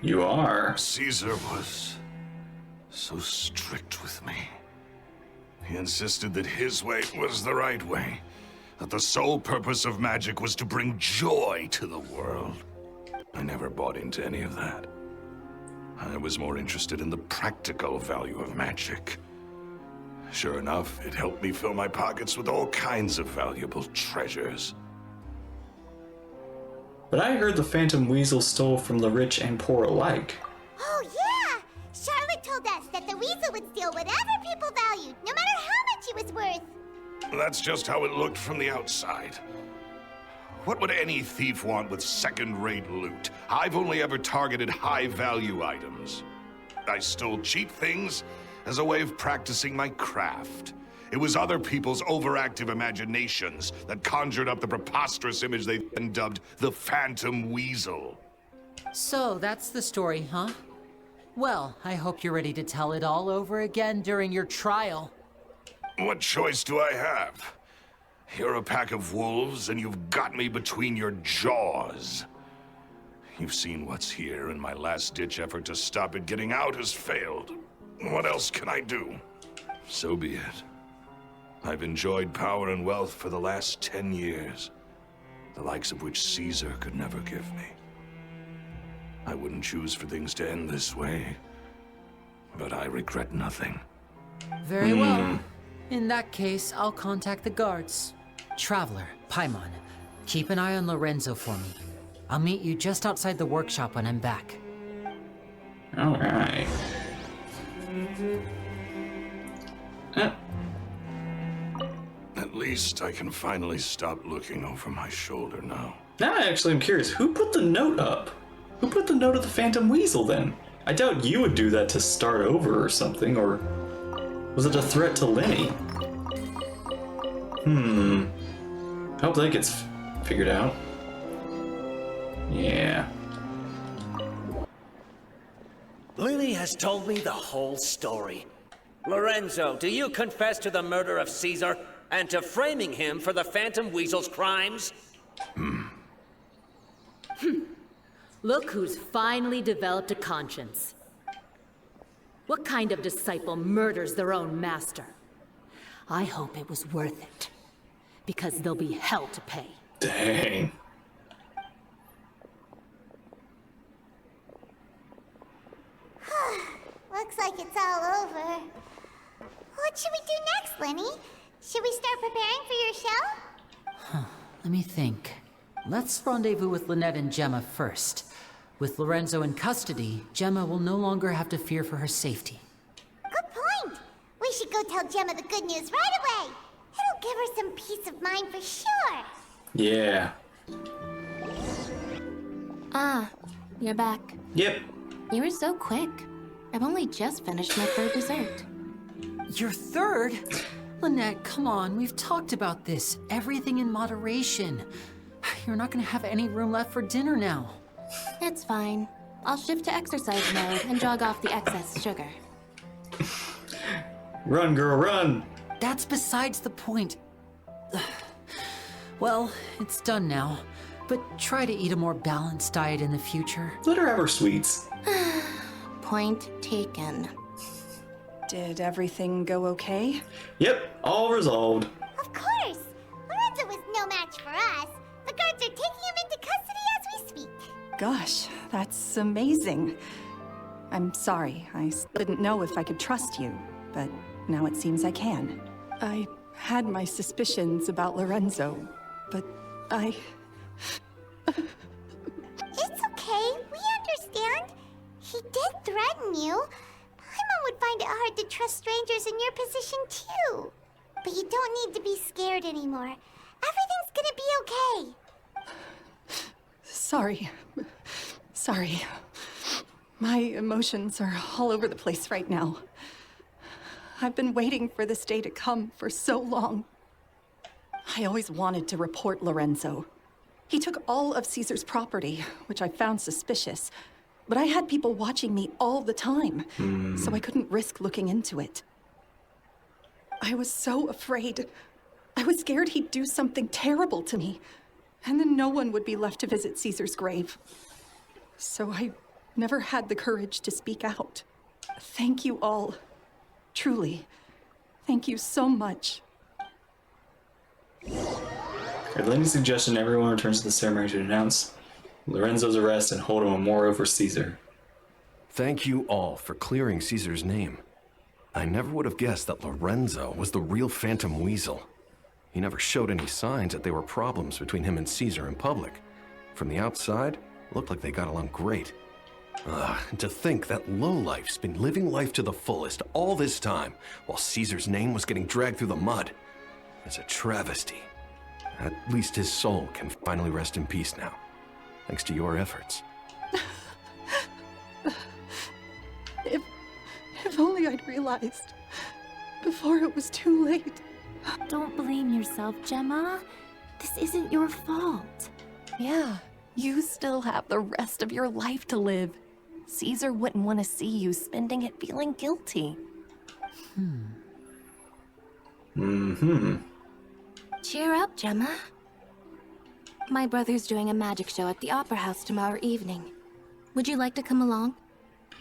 You are. Caesar was so strict with me. He insisted that his way was the right way, that the sole purpose of magic was to bring joy to the world. I never bought into any of that. I was more interested in the practical value of magic. Sure enough, it helped me fill my pockets with all kinds of valuable treasures. But I heard the Phantom Weasel stole from the rich and poor alike. Oh, yeah! Charlotte told us that the weasel would steal whatever people valued, no matter how much it was worth. That's just how it looked from the outside. What would any thief want with second-rate loot? I've only ever targeted high-value items. I stole cheap things as a way of practicing my craft. It was other people's overactive imaginations that conjured up the preposterous image they then dubbed the Phantom Weasel. So, that's the story, huh? Well, I hope you're ready to tell it all over again during your trial. What choice do I have? You're a pack of wolves, and you've got me between your jaws. You've seen what's here, and my last-ditch effort to stop it getting out has failed. What else can I do? So be it. I've enjoyed power and wealth for the last 10 years, the likes of which Caesar could never give me. I wouldn't choose for things to end this way, but I regret nothing. Very well. In that case, I'll contact the guards. Traveler, Paimon, keep an eye on Lorenzo for me. I'll meet you just outside the workshop when I'm back. Alright. At least I can finally stop looking over my shoulder now. Now I actually am curious, who put the note up? Who put the note of the Phantom Weasel then? I doubt you would do that to start over or something, or was it a threat to Lyney? I hope that gets figured out. Yeah. Lyney has told me the whole story. Lorenzo, do you confess to the murder of Caesar and to framing him for the Phantom Weasel's crimes? Look who's finally developed a conscience. What kind of disciple murders their own master? I hope it was worth it, because there'll be hell to pay. Dang. Looks like it's all over. What should we do next, Lyney? Should we start preparing for your show? Let me think. Let's rendezvous with Lynette and Gemma first. With Lorenzo in custody, Gemma will no longer have to fear for her safety. Good point. We should go tell Gemma the good news right away. It'll give her some peace of mind for sure. Yeah. Ah, you're back. Yep. You were so quick. I've only just finished my third dessert. Your third? Lynette, come on, we've talked about this. Everything in moderation. You're not gonna have any room left for dinner now. It's fine. I'll shift to exercise mode and jog off the excess sugar. Run, girl, run! That's besides the point. Well, it's done now. But try to eat a more balanced diet in the future. Let her have her sweets. Point taken. Did everything go okay? Yep, all resolved. Of course. Lorenzo was no match for us. The guards are taking him into custody as we speak. Gosh, that's amazing. I'm sorry. I didn't know if I could trust you, but now it seems I can. I had my suspicions about Lorenzo, but It's okay, we understand. He did threaten you. Paimon would find it hard to trust strangers in your position too. But you don't need to be scared anymore. Everything's gonna be okay. sorry. Sorry. My emotions are all over the place right now. I've been waiting for this day to come for so long. I always wanted to report Lorenzo. He took all of Caesar's property, which I found suspicious, but I had people watching me all the time, so I couldn't risk looking into it. I was so afraid. I was scared he'd do something terrible to me, and then no one would be left to visit Caesar's grave. So I never had the courage to speak out. Thank you all. Truly. Thank you so much. At Lyney's suggestion, everyone returns to the ceremony to announce Lorenzo's arrest and hold a memorial for Caesar. Thank you all for clearing Caesar's name. I never would have guessed that Lorenzo was the real Phantom Weasel. He never showed any signs that there were problems between him and Caesar in public. From the outside, it looked like they got along great. And to think that lowlife's been living life to the fullest all this time, while Caesar's name was getting dragged through the mud. It's a travesty. At least his soul can finally rest in peace now, thanks to your efforts. If only I'd realized before it was too late. Don't blame yourself, Gemma. This isn't your fault. Yeah, you still have the rest of your life to live. Caesar wouldn't want to see you spending it feeling guilty. Cheer up, Gemma. My brother's doing a magic show at the Opera House tomorrow evening. Would you like to come along?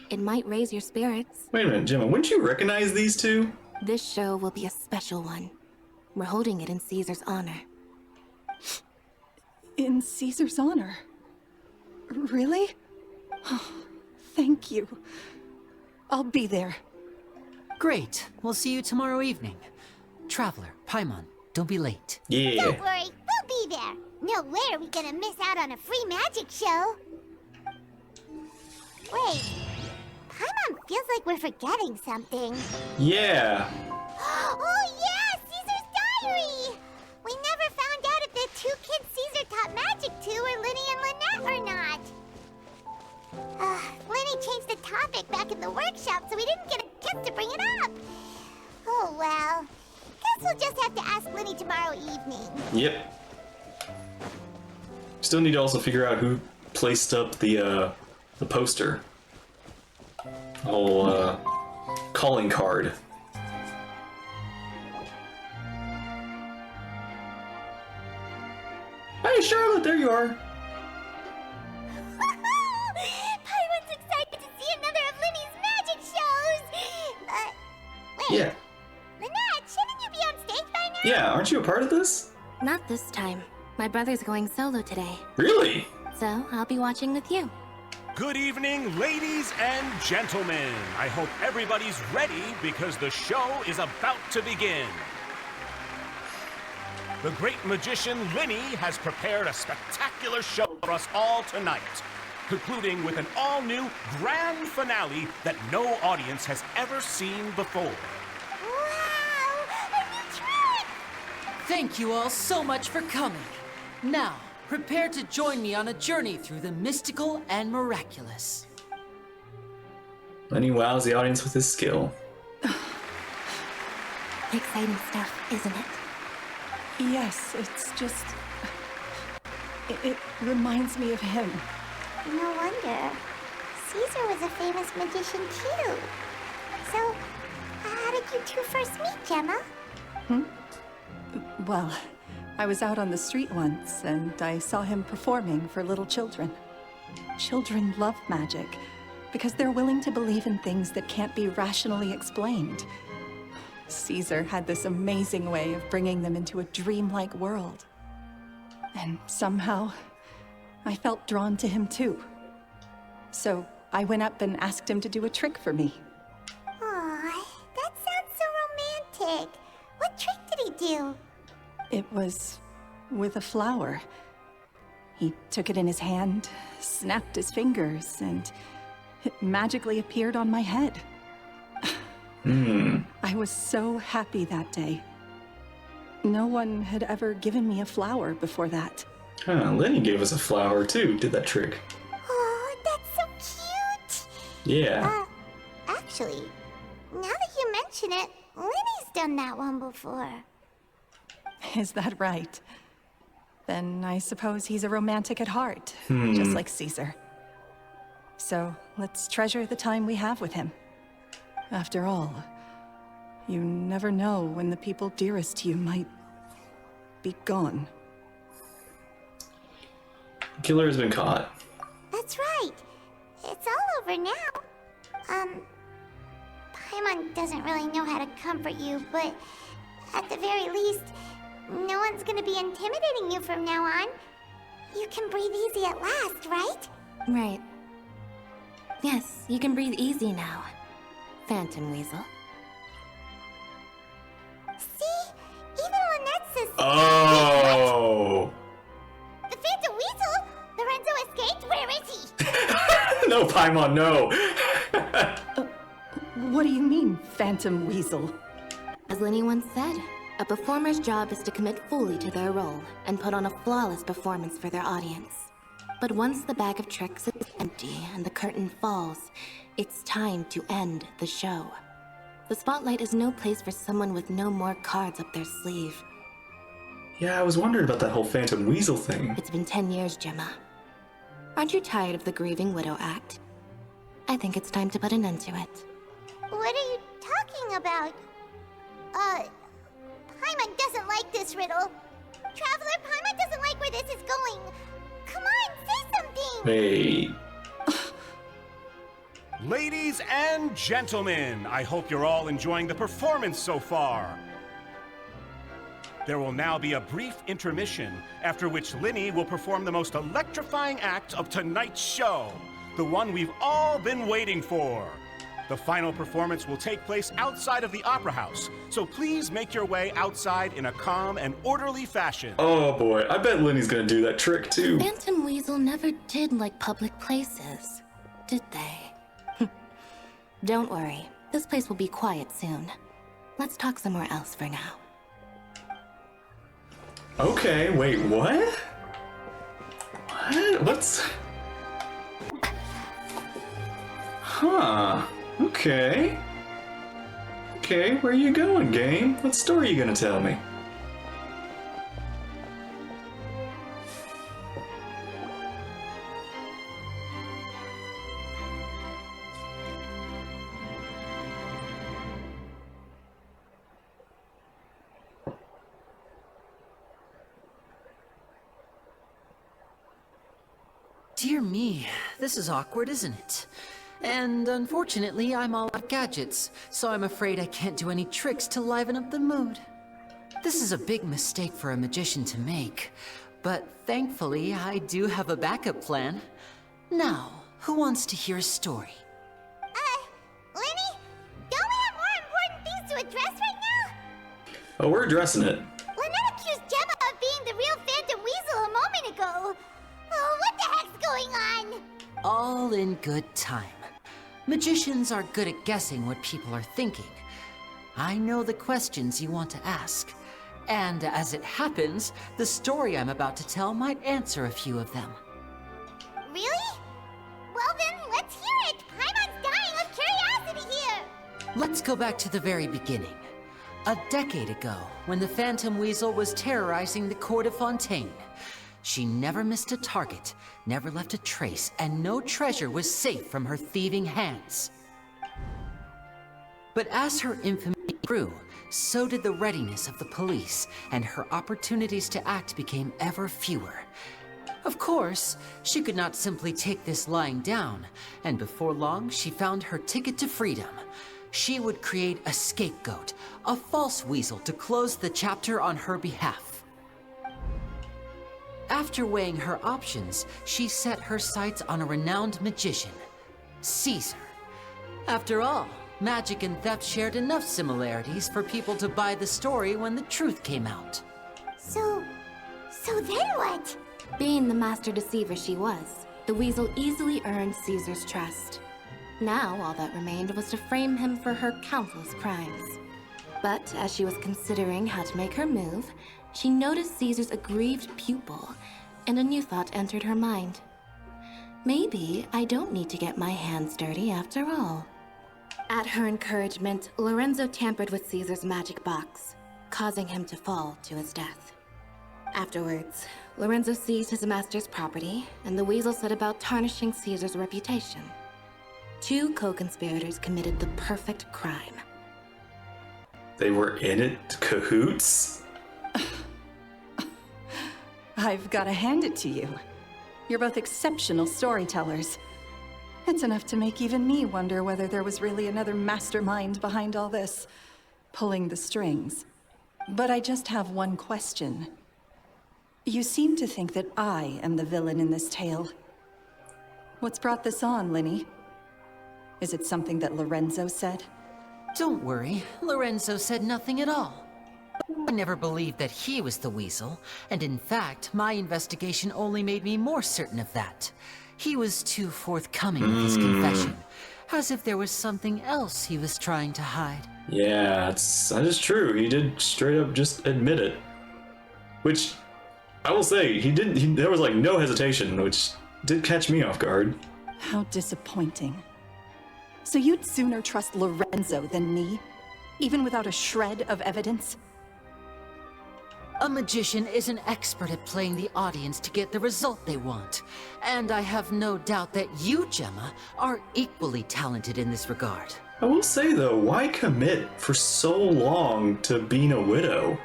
It might raise your spirits. Wait a minute, Gemma, wouldn't you recognize these two? This show will be a special one. We're holding it in Caesar's honor. In Caesar's honor? Really? Oh, thank you. I'll be there. Great. We'll see you tomorrow evening. Traveler, Paimon, don't be late. Yeah. Don't worry, we'll be there. No way are we gonna miss out on a free magic show. Wait, Paimon feels like we're forgetting something. Yeah. Oh yeah, Caesar's diary! We never found out if the two kids Caesar taught magic to were Lyney and Lynette or not. Lyney changed the topic back in the workshop, so we didn't get a chance to bring it up. Oh well. Guess we'll just have to ask Lyney tomorrow evening. Yep. Still need to also figure out who placed up the poster. Whole calling card. Hey Charlotte, there you are. Paimon's excited to see another of Lyney's magic shows. Wait. Yeah. Lynette, shouldn't you be on stage by now? Yeah, aren't you a part of this? Not this time. My brother's going solo today. Really? So I'll be watching with you. Good evening, ladies and gentlemen. I hope everybody's ready because the show is about to begin. The great magician Lyney has prepared a spectacular show for us all tonight, concluding with an all-new grand finale that no audience has ever seen before. Wow! A new trick! Thank you all so much for coming. Now, prepare to join me on a journey through the mystical and miraculous. Lyney wows the audience with his skill. Exciting stuff, isn't it? Yes, it's just... It reminds me of him. No wonder. Caesar was a famous magician too. So, how did you two first meet, Gemma? Well, I was out on the street once, and I saw him performing for little children. Children love magic, because they're willing to believe in things that can't be rationally explained. Caesar had this amazing way of bringing them into a dreamlike world. And somehow, I felt drawn to him too. So I went up and asked him to do a trick for me. Aw, that sounds so do? It was with a flower. He took it in his hand, snapped his fingers, and it magically appeared on my head. I was so happy that day. No one had ever given me a flower before that. Lyney gave us a flower too, did that trick. Oh, that's so cute! Yeah. Actually, now that you mention it, Lyney's done that one before. Is that right? Then I suppose he's a romantic at heart, just like Caesar. So let's treasure the time we have with him. After all, you never know when the people dearest to you might be gone. The killer has been caught. That's right. It's all over now. Paimon doesn't really know how to comfort you, but at the very least, no one's gonna be intimidating you from now on. You can breathe easy at last, right? Right. Yes, you can breathe easy now, Phantom Weasel. See? Even Lynette says... Oh! What? The Phantom Weasel? Lorenzo escaped? Where is he? No, Paimon, no! What do you mean, Phantom Weasel? As Lyney once said, a performer's job is to commit fully to their role and put on a flawless performance for their audience. But once the bag of tricks is empty and the curtain falls, it's time to end the show. The spotlight is no place for someone with no more cards up their sleeve. Yeah, I was wondering about that whole Phantom Weasel thing. It's been 10 years, Gemma. Aren't you tired of the grieving widow act? I think it's time to put an end to it. What are you talking about? Paimon doesn't like this riddle. Traveler, Paimon doesn't like where this is going. Come on, say something! Hey. Ladies and gentlemen, I hope you're all enjoying the performance so far. There will now be a brief intermission, after which Lyney will perform the most electrifying act of tonight's show, the one we've all been waiting for. The final performance will take place outside of the Opera House, so please make your way outside in a calm and orderly fashion. Oh boy, I bet Lyney's gonna do that trick too. Phantom Weasel never did like public places, did they? Don't worry, this place will be quiet soon. Let's talk somewhere else for now. Okay, wait, what? What? What's... Huh. Okay. Okay, where you going, game? What story you gonna tell me? Dear me, this is awkward, isn't it? And unfortunately, I'm all out of gadgets, so I'm afraid I can't do any tricks to liven up the mood. This is a big mistake for a magician to make, but thankfully, I do have a backup plan. Now, who wants to hear a story? Lyney? Don't we have more important things to address right now? Oh, we're addressing it. Lynette accused Gemma of being the real Phantom Weasel a moment ago. Oh, what the heck's going on? All in good time. Magicians are good at guessing what people are thinking. I know the questions you want to ask. And as it happens, the story I'm about to tell might answer a few of them. Really? Well then, let's hear it! Paimon's dying of curiosity here! Let's go back to the very beginning. A decade ago, when the Phantom Weasel was terrorizing the court of Fontaine. She never missed a target, never left a trace, and no treasure was safe from her thieving hands. But as her infamy grew, so did the readiness of the police, and her opportunities to act became ever fewer. Of course, she could not simply take this lying down, and before long she found her ticket to freedom. She would create a scapegoat, a false weasel to close the chapter on her behalf. After weighing her options, she set her sights on a renowned magician, Caesar. After all, Magic and theft shared enough similarities for people to buy the story when the truth came out. So then what? Being the master deceiver she was, the weasel easily earned Caesar's trust. Now, all that remained was to frame him for her countless crimes. But as she was considering how to make her move, she noticed Caesar's aggrieved pupil, and a new thought entered her mind. Maybe I don't need to get my hands dirty after all. At her encouragement, Lorenzo tampered with Caesar's magic box, causing him to fall to his death. Afterwards, Lorenzo seized his master's property, and the weasel set about tarnishing Caesar's reputation. Two co-conspirators committed the perfect crime. They were in it, cahoots? I've got to hand it to you. You're both exceptional storytellers. It's enough to make even me wonder whether there was really another mastermind behind all this, pulling the strings. But I just have one question. You seem to think that I am the villain in this tale. What's brought this on, Lyney? Is it something that Lorenzo said? Don't worry, Lorenzo said nothing at all. I never believed that he was the weasel, and in fact, my investigation only made me more certain of that. He was too forthcoming with his confession, as if there was something else he was trying to hide. Yeah, that is true. He did straight up just admit it. Which, I will say, there was like no hesitation, which did catch me off guard. How disappointing. So you'd sooner trust Lorenzo than me? Even without a shred of evidence? A magician is an expert at playing the audience to get the result they want. And I have no doubt that you, Gemma, are equally talented in this regard. I will say though, why commit for so long to being a widow?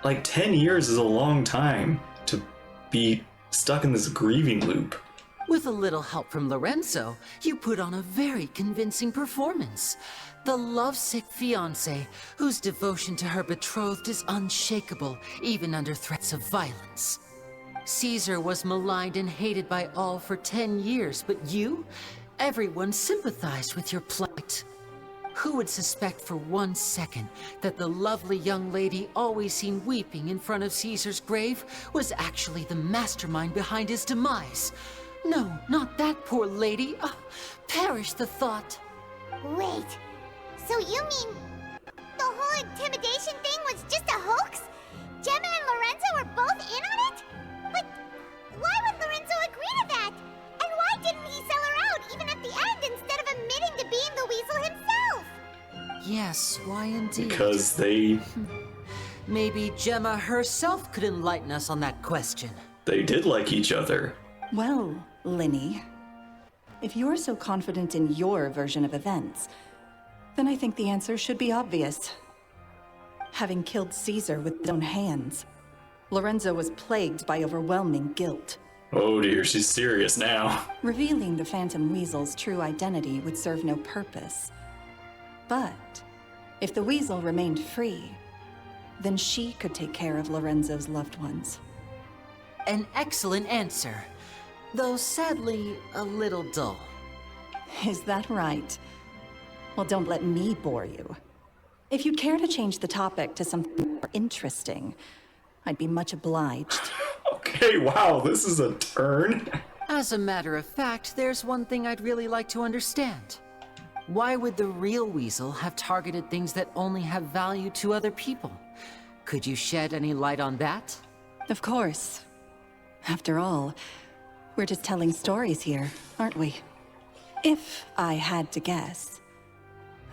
Like 10 years is a long time to be stuck in this grieving loop. With a little help from Lorenzo, you put on a very convincing performance. The lovesick fiancé, whose devotion to her betrothed is unshakable, even under threats of violence. Caesar was maligned and hated by all for 10 years, but you? Everyone sympathized with your plight. Who would suspect for 1 second that the lovely young lady always seen weeping in front of Caesar's grave was actually the mastermind behind his demise? No, not that poor lady. Perish the thought. Wait, so you mean the whole intimidation thing was just a hoax? Gemma and Lorenzo were both in on it? But why would Lorenzo agree to that? And why didn't he sell her out even at the end instead of admitting to being the weasel himself? Yes, why indeed? Because they... Maybe Gemma herself could enlighten us on that question. They did like each other. Well, Lyney, if you're so confident in your version of events, then I think the answer should be obvious. Having killed Caesar with his own hands, Lorenzo was plagued by overwhelming guilt. Oh dear, she's serious now. Revealing the Phantom Weasel's true identity would serve no purpose. But if the Weasel remained free, then she could take care of Lorenzo's loved ones. An excellent answer, though sadly a little dull. Is that right? Well, don't let me bore you. If you'd care to change the topic to something more interesting, I'd be much obliged. Okay, wow, this is a turn. As a matter of fact, there's one thing I'd really like to understand. Why would the real weasel have targeted things that only have value to other people? Could you shed any light on that? Of course. After all, we're just telling stories here, aren't we? If I had to guess,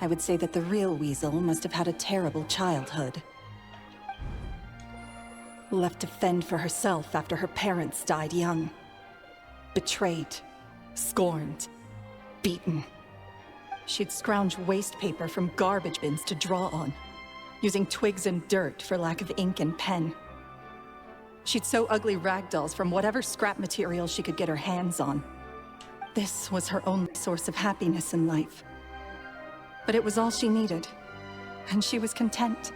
I would say that the real weasel must have had a terrible childhood. Left to fend for herself after her parents died young. Betrayed, scorned, beaten. She'd scrounge waste paper from garbage bins to draw on, using twigs and dirt for lack of ink and pen. She'd sew ugly rag dolls from whatever scrap material she could get her hands on. This was her only source of happiness in life. But it was all she needed, and she was content.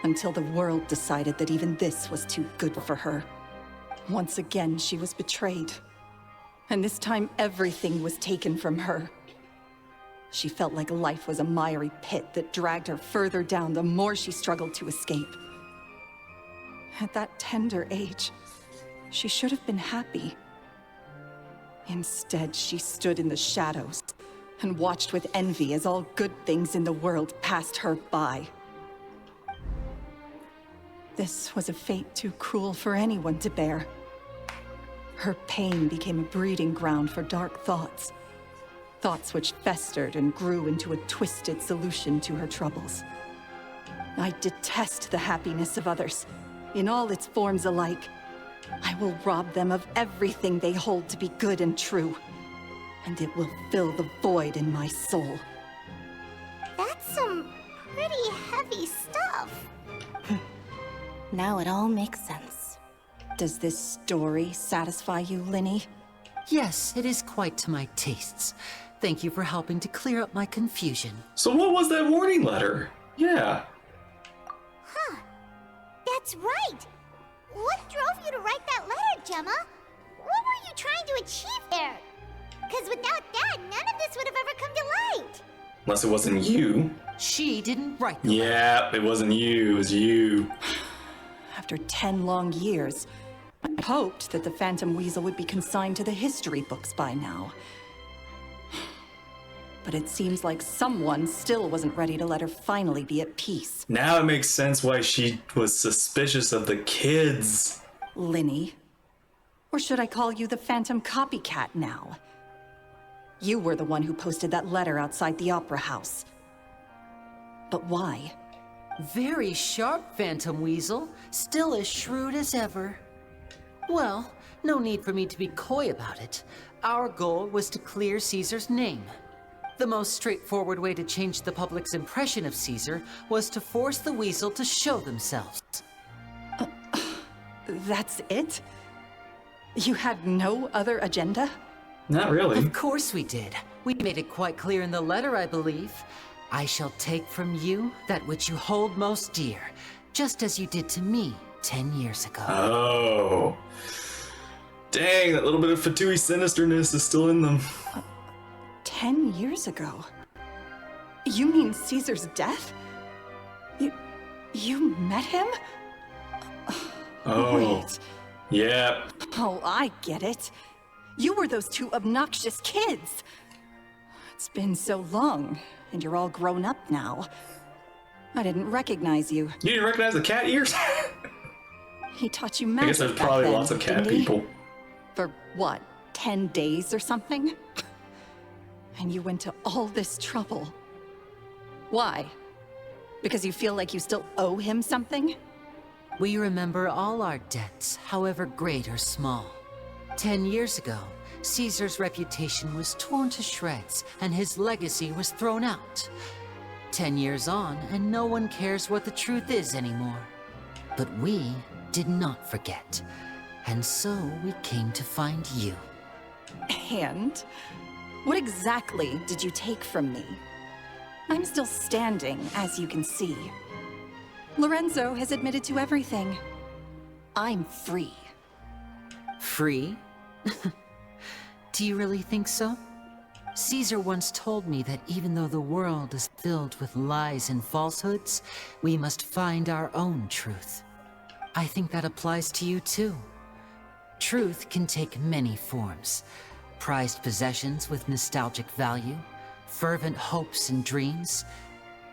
Until the world decided that even this was too good for her. Once again, she was betrayed. And this time, everything was taken from her. She felt like life was a miry pit that dragged her further down the more she struggled to escape. At that tender age, she should have been happy. Instead, she stood in the shadows and watched with envy as all good things in the world passed her by. This was a fate too cruel for anyone to bear. Her pain became a breeding ground for dark thoughts. Thoughts which festered and grew into a twisted solution to her troubles. I detest the happiness of others, in all its forms alike. I will rob them of everything they hold to be good and true, and it will fill the void in my soul. That's some pretty heavy stuff. Now it all makes sense. Does this story satisfy you, Lyney? Yes, it is quite to my tastes. Thank you for helping to clear up my confusion. So what was that warning letter? Yeah. Huh. That's right. What drove you to write that letter, Gemma? What were you trying to achieve there? Because without that, none of this would have ever come to light. Unless it wasn't you. She didn't write the letter. Yeah, it wasn't you, it was you. After 10 long years, I hoped that the Phantom Weasel would be consigned to the history books by now. But it seems like someone still wasn't ready to let her finally be at peace. Now it makes sense why she was suspicious of the kids. Lyney. Or should I call you the Phantom Copycat now? You were the one who posted that letter outside the Opera House. But why? Very sharp, Phantom Weasel. Still as shrewd as ever. Well, no need for me to be coy about it. Our goal was to clear Caesar's name. The most straightforward way to change the public's impression of Caesar was to force the Weasel to show themselves. That's it? You had no other agenda? Not really. Of course we did. We made it quite clear in the letter, I believe. I shall take from you that which you hold most dear, just as you did to me 10 years ago. Oh. Dang, that little bit of Fatui sinisterness is still in them. 10 years ago? You mean Caesar's death? You met him? Oh. Wait. Yeah. Oh, I get it. You were those two obnoxious kids. It's been so long, and you're all grown up now. I didn't recognize you. You didn't recognize the cat ears? He taught you magic. I guess there's back probably then, lots of cat didn't he? people. For what, 10 days or something? And you went to all this trouble. Why? Because you feel like you still owe him something? We remember all our debts, however great or small. 10 years ago, Caesar's reputation was torn to shreds, and his legacy was thrown out. 10 years on, and no one cares what the truth is anymore. But we did not forget, and so we came to find you. And? What exactly did you take from me? I'm still standing, as you can see. Lorenzo has admitted to everything. I'm free. Free? Do you really think so? Caesar once told me that even though the world is filled with lies and falsehoods, we must find our own truth. I think that applies to you too. Truth can take many forms. Prized possessions with nostalgic value, fervent hopes and dreams,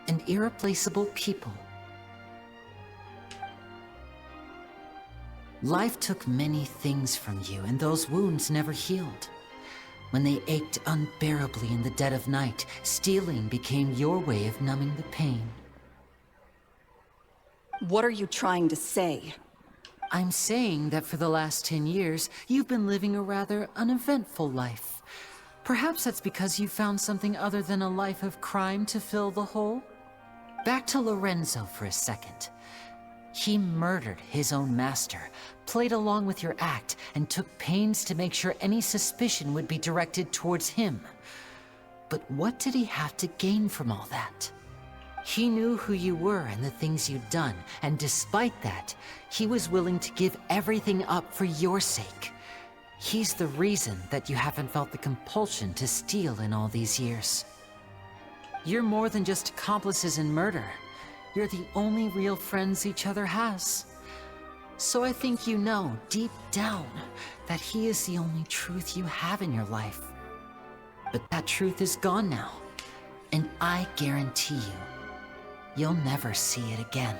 and irreplaceable people. Life took many things from you, and those wounds never healed. When they ached unbearably in the dead of night, stealing became your way of numbing the pain. What are you trying to say? I'm saying that for the last 10 years, you've been living a rather uneventful life. Perhaps that's because you found something other than a life of crime to fill the hole? Back to Lorenzo for a second. He murdered his own master, played along with your act, and took pains to make sure any suspicion would be directed towards him. But what did he have to gain from all that? He knew who you were and the things you'd done, and despite that, he was willing to give everything up for your sake. He's the reason that you haven't felt the compulsion to steal in all these years. You're more than just accomplices in murder. You're the only real friends each other has. So I think you know, deep down, that he is the only truth you have in your life. But that truth is gone now. And I guarantee you, you'll never see it again.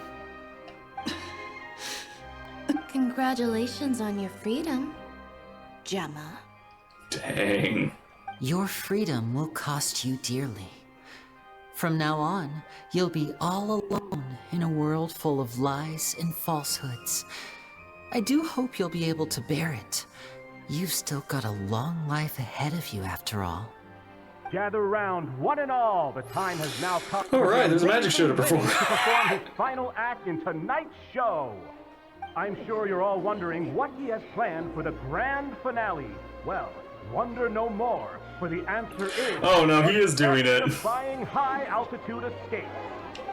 Congratulations on your freedom, Gemma. Dang. Your freedom will cost you dearly. From now on, you'll be all alone in a world full of lies and falsehoods. I do hope you'll be able to bear it. You've still got a long life ahead of you after all. Gather round, one and all. The time has now come. All right, there's a magic show to perform. To perform his final act in tonight's show. I'm sure you're all wondering what he has planned for the grand finale. Well, wonder no more, for the answer is... Oh no, he is doing it. Defying high-altitude escape.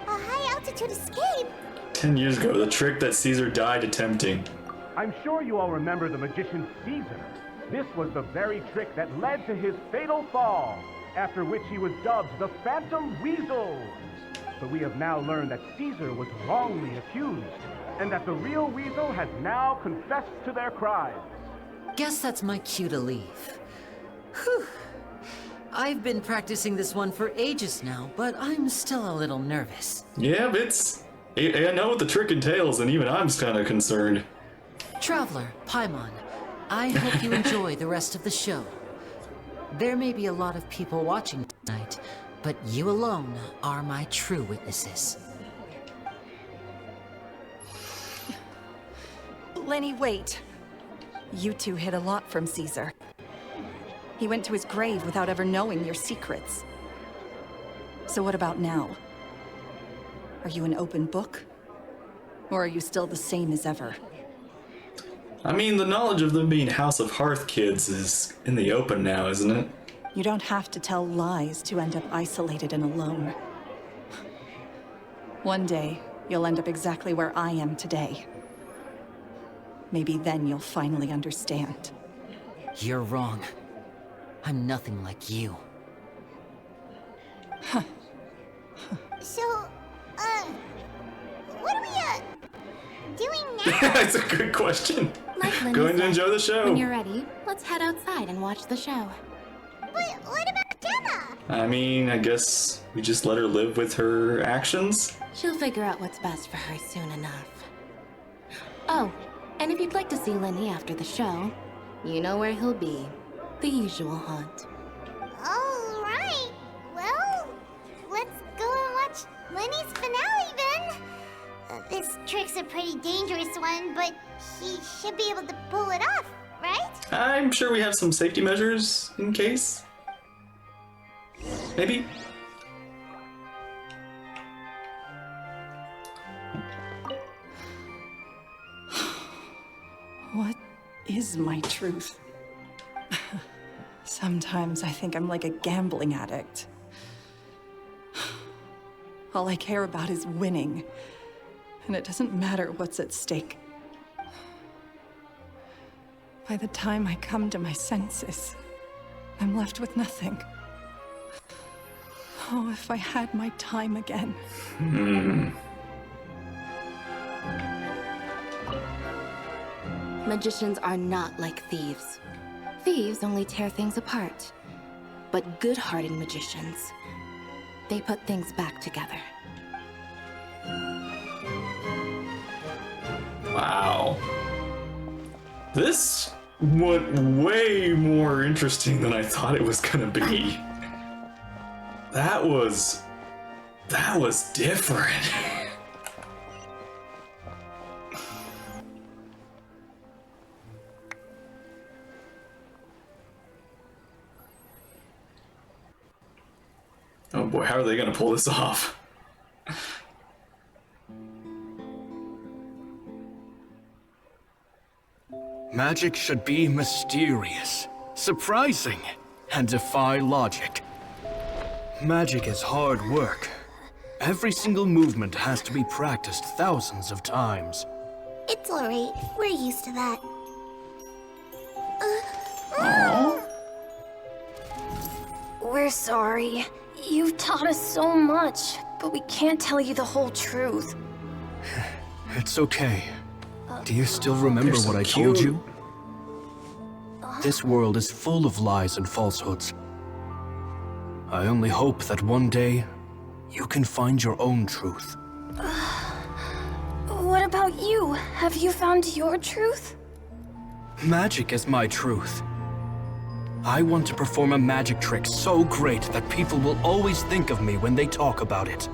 A high-altitude escape? 10 years ago, the trick that Caesar died attempting. I'm sure you all remember the magician Caesar. This was the very trick that led to his fatal fall, after which he was dubbed the Phantom Weasel. But we have now learned that Caesar was wrongly accused, and that the real Weasel has now confessed to their crimes. Guess that's my cue to leave. Whew. I've been practicing this one for ages now, but I'm still a little nervous. Yeah, but I know what the trick entails, and even I'm kind of concerned. Traveler, Paimon, I hope you enjoy the rest of the show. There may be a lot of people watching tonight, but you alone are my true witnesses. Lyney, wait. You two hid a lot from Caesar. He went to his grave without ever knowing your secrets. So what about now? Are you an open book? Or are you still the same as ever? I mean, the knowledge of them being House of Hearth kids is in the open now, isn't it? You don't have to tell lies to end up isolated and alone. One day, you'll end up exactly where I am today. Maybe then you'll finally understand. You're wrong. I'm nothing like you. So, what are we, doing now? That's a good question. Like Lyney Going to said, enjoy the show. When you're ready, let's head outside and watch the show. But what about Gemma? I mean, I guess we just let her live with her actions. She'll figure out what's best for her soon enough. Oh, and if you'd like to see Lyney after the show, you know where he'll be. The usual haunt. All right. Well, let's go and watch Lenny's finale then. This trick's a pretty dangerous one, but he should be able to pull it off, right? I'm sure we have some safety measures in case. Maybe? What is my truth? Sometimes I think I'm like a gambling addict. All I care about is winning, and it doesn't matter what's at stake. By the time I come to my senses, I'm left with nothing. Oh, if I had my time again. Magicians are not like thieves. Thieves only tear things apart. But good-hearted magicians, they put things back together. Wow. This went way more interesting than I thought it was gonna be. That was different. Oh boy, how are they gonna pull this off? Magic should be mysterious, surprising, and defy logic. Magic is hard work. Every single movement has to be practiced thousands of times. It's alright. We're used to that. Aww. We're sorry. You've taught us so much, but we can't tell you the whole truth. It's okay. Do you still remember what I told you? This world is full of lies and falsehoods. I only hope that one day you can find your own truth. What about you? Have you found your truth? Magic is my truth. I want to perform a magic trick so great that people will always think of me when they talk about it.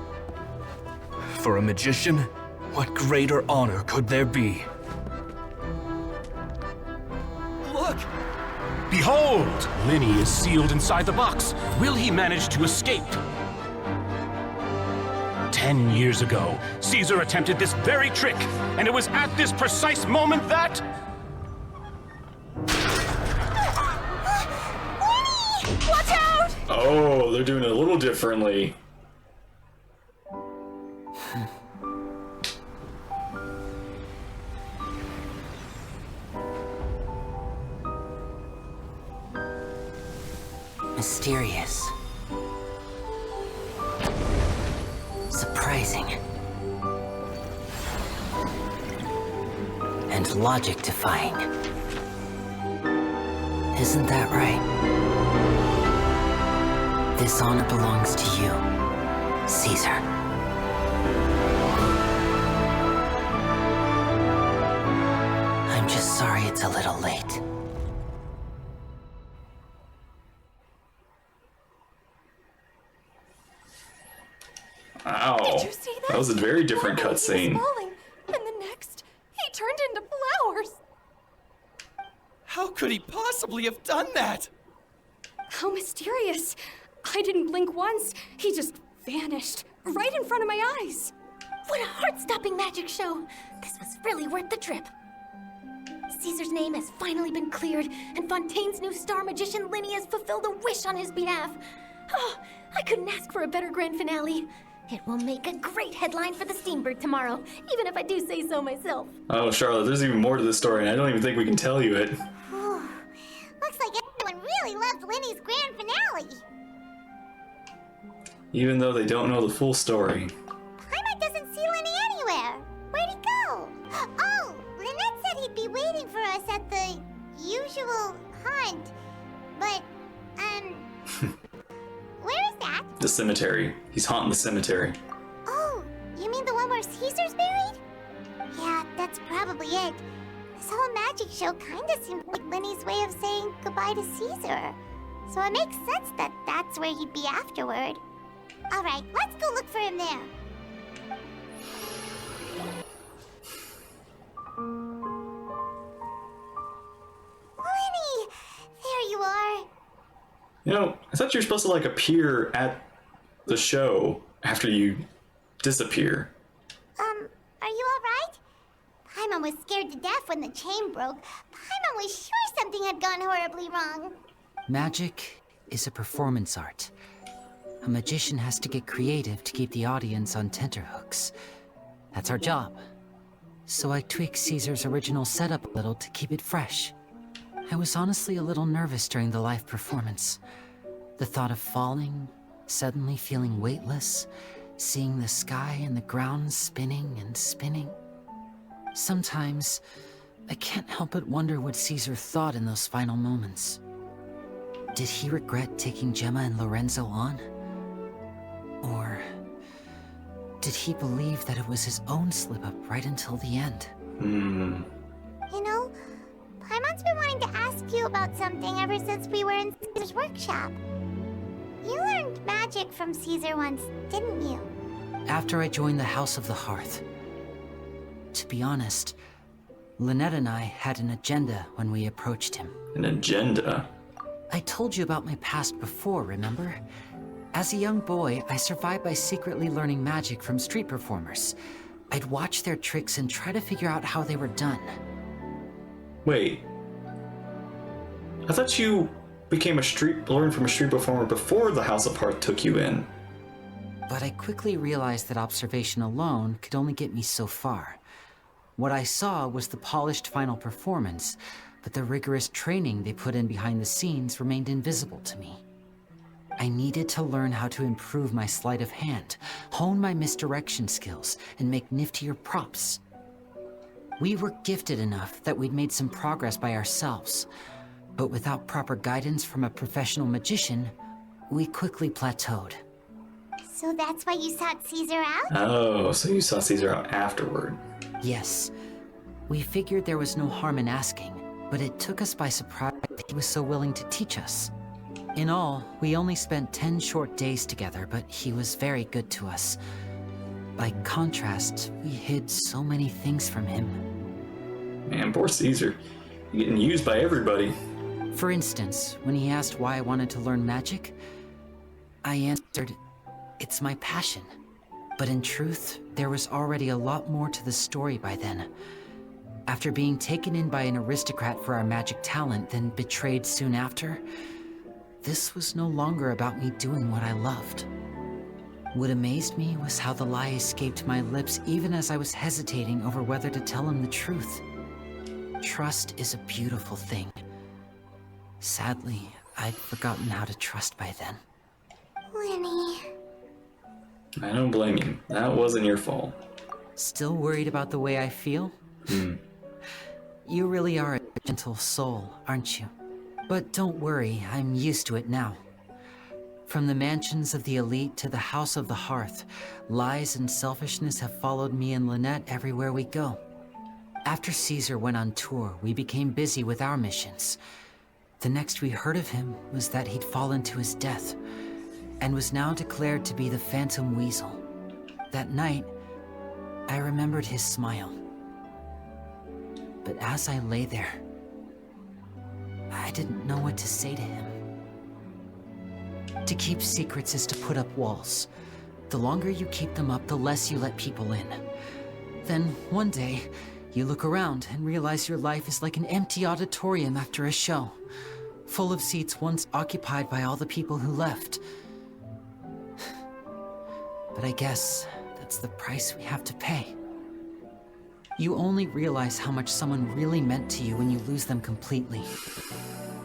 For a magician, what greater honor could there be? Look! Behold! Lyney is sealed inside the box. Will he manage to escape? 10 years ago, Caesar attempted this very trick, and it was at this precise moment that... Watch out! Oh, they're doing it a little differently. Mysterious. Surprising. And logic-defying. Isn't that right? This honor belongs to you, Caesar. I'm just sorry it's a little late. Wow. Did you see that? That was a very different One minute he cutscene. was falling, and the next, he turned into flowers. How could he possibly have done that? How mysterious. I didn't blink once. He just vanished right in front of my eyes. What a heart-stopping magic show. This was really worth the trip. Caesar's name has finally been cleared, and Fontaine's new star magician Lyney has fulfilled a wish on his behalf. Oh, I couldn't ask for a better grand finale. It will make a great headline for the Steambird tomorrow, even if I do say so myself. Oh, Charlotte, there's even more to this story, and I don't even think we can tell you it. Looks like everyone really loved Lyney's grand finale. Even though they don't know the full story. Paimon doesn't see Lyney anywhere. Where'd he go? Oh, Lynette said he'd be waiting for us at the usual hunt. But, where is that? The cemetery. He's haunting the cemetery. Oh, you mean the one where Caesar's buried? Yeah, that's probably it. This whole magic show kinda seemed like Lyney's way of saying goodbye to Caesar. So it makes sense that that's where he'd be afterward. Alright, let's go look for him there. Lyney! There you are. You know, I thought you were supposed to, like, appear at the show after you disappear. Are you alright? Paimon was scared to death when the chain broke. Paimon was sure something had gone horribly wrong. Magic is a performance art. A magician has to get creative to keep the audience on tenterhooks. That's our job. So I tweaked Caesar's original setup a little to keep it fresh. I was honestly a little nervous during the live performance. The thought of falling, suddenly feeling weightless, seeing the sky and the ground spinning and spinning. Sometimes, I can't help but wonder what Caesar thought in those final moments. Did he regret taking Gemma and Lorenzo on? Or did he believe that it was his own slip-up right until the end? You know, Paimon's been wanting to ask you about something ever since we were in Caesar's workshop. You learned magic from Caesar once, didn't you? After I joined the House of the Hearth. To be honest, Lynette and I had an agenda when we approached him. An agenda? I told you about my past before, remember? As a young boy, I survived by secretly learning magic from street performers. I'd watch their tricks and try to figure out how they were done. Wait. I thought you learned from a street performer before the House of Hearth took you in. But I quickly realized that observation alone could only get me so far. What I saw was the polished final performance, but the rigorous training they put in behind the scenes remained invisible to me. I needed to learn how to improve my sleight of hand, hone my misdirection skills, and make niftier props. We were gifted enough that we'd made some progress by ourselves, but without proper guidance from a professional magician, we quickly plateaued. So that's why you sought Caesar out? Oh, so you saw Caesar out afterward. Yes. We figured there was no harm in asking, but it took us by surprise that he was so willing to teach us. In all, we only spent 10 short days together, but he was very good to us. By contrast, we hid so many things from him. Man, poor Caesar. You're getting used by everybody. For instance, when he asked why I wanted to learn magic, I answered, it's my passion. But in truth, there was already a lot more to the story by then. After being taken in by an aristocrat for our magic talent, then betrayed soon after, this was no longer about me doing what I loved. What amazed me was how the lie escaped my lips even as I was hesitating over whether to tell him the truth. Trust is a beautiful thing. Sadly, I'd forgotten how to trust by then. Lyney. I don't blame you. That wasn't your fault. Still worried about the way I feel? You really are a gentle soul, aren't you? But don't worry, I'm used to it now. From the mansions of the elite to the House of the Hearth, lies and selfishness have followed me and Lynette everywhere we go. After Caesar went on tour, we became busy with our missions. The next we heard of him was that he'd fallen to his death, and was now declared to be the Phantom Weasel. That night, I remembered his smile. But as I lay there, I didn't know what to say to him. To keep secrets is to put up walls. The longer you keep them up, the less you let people in. Then, one day, you look around and realize your life is like an empty auditorium after a show, full of seats once occupied by all the people who left. But I guess that's the price we have to pay. You only realize how much someone really meant to you when you lose them completely.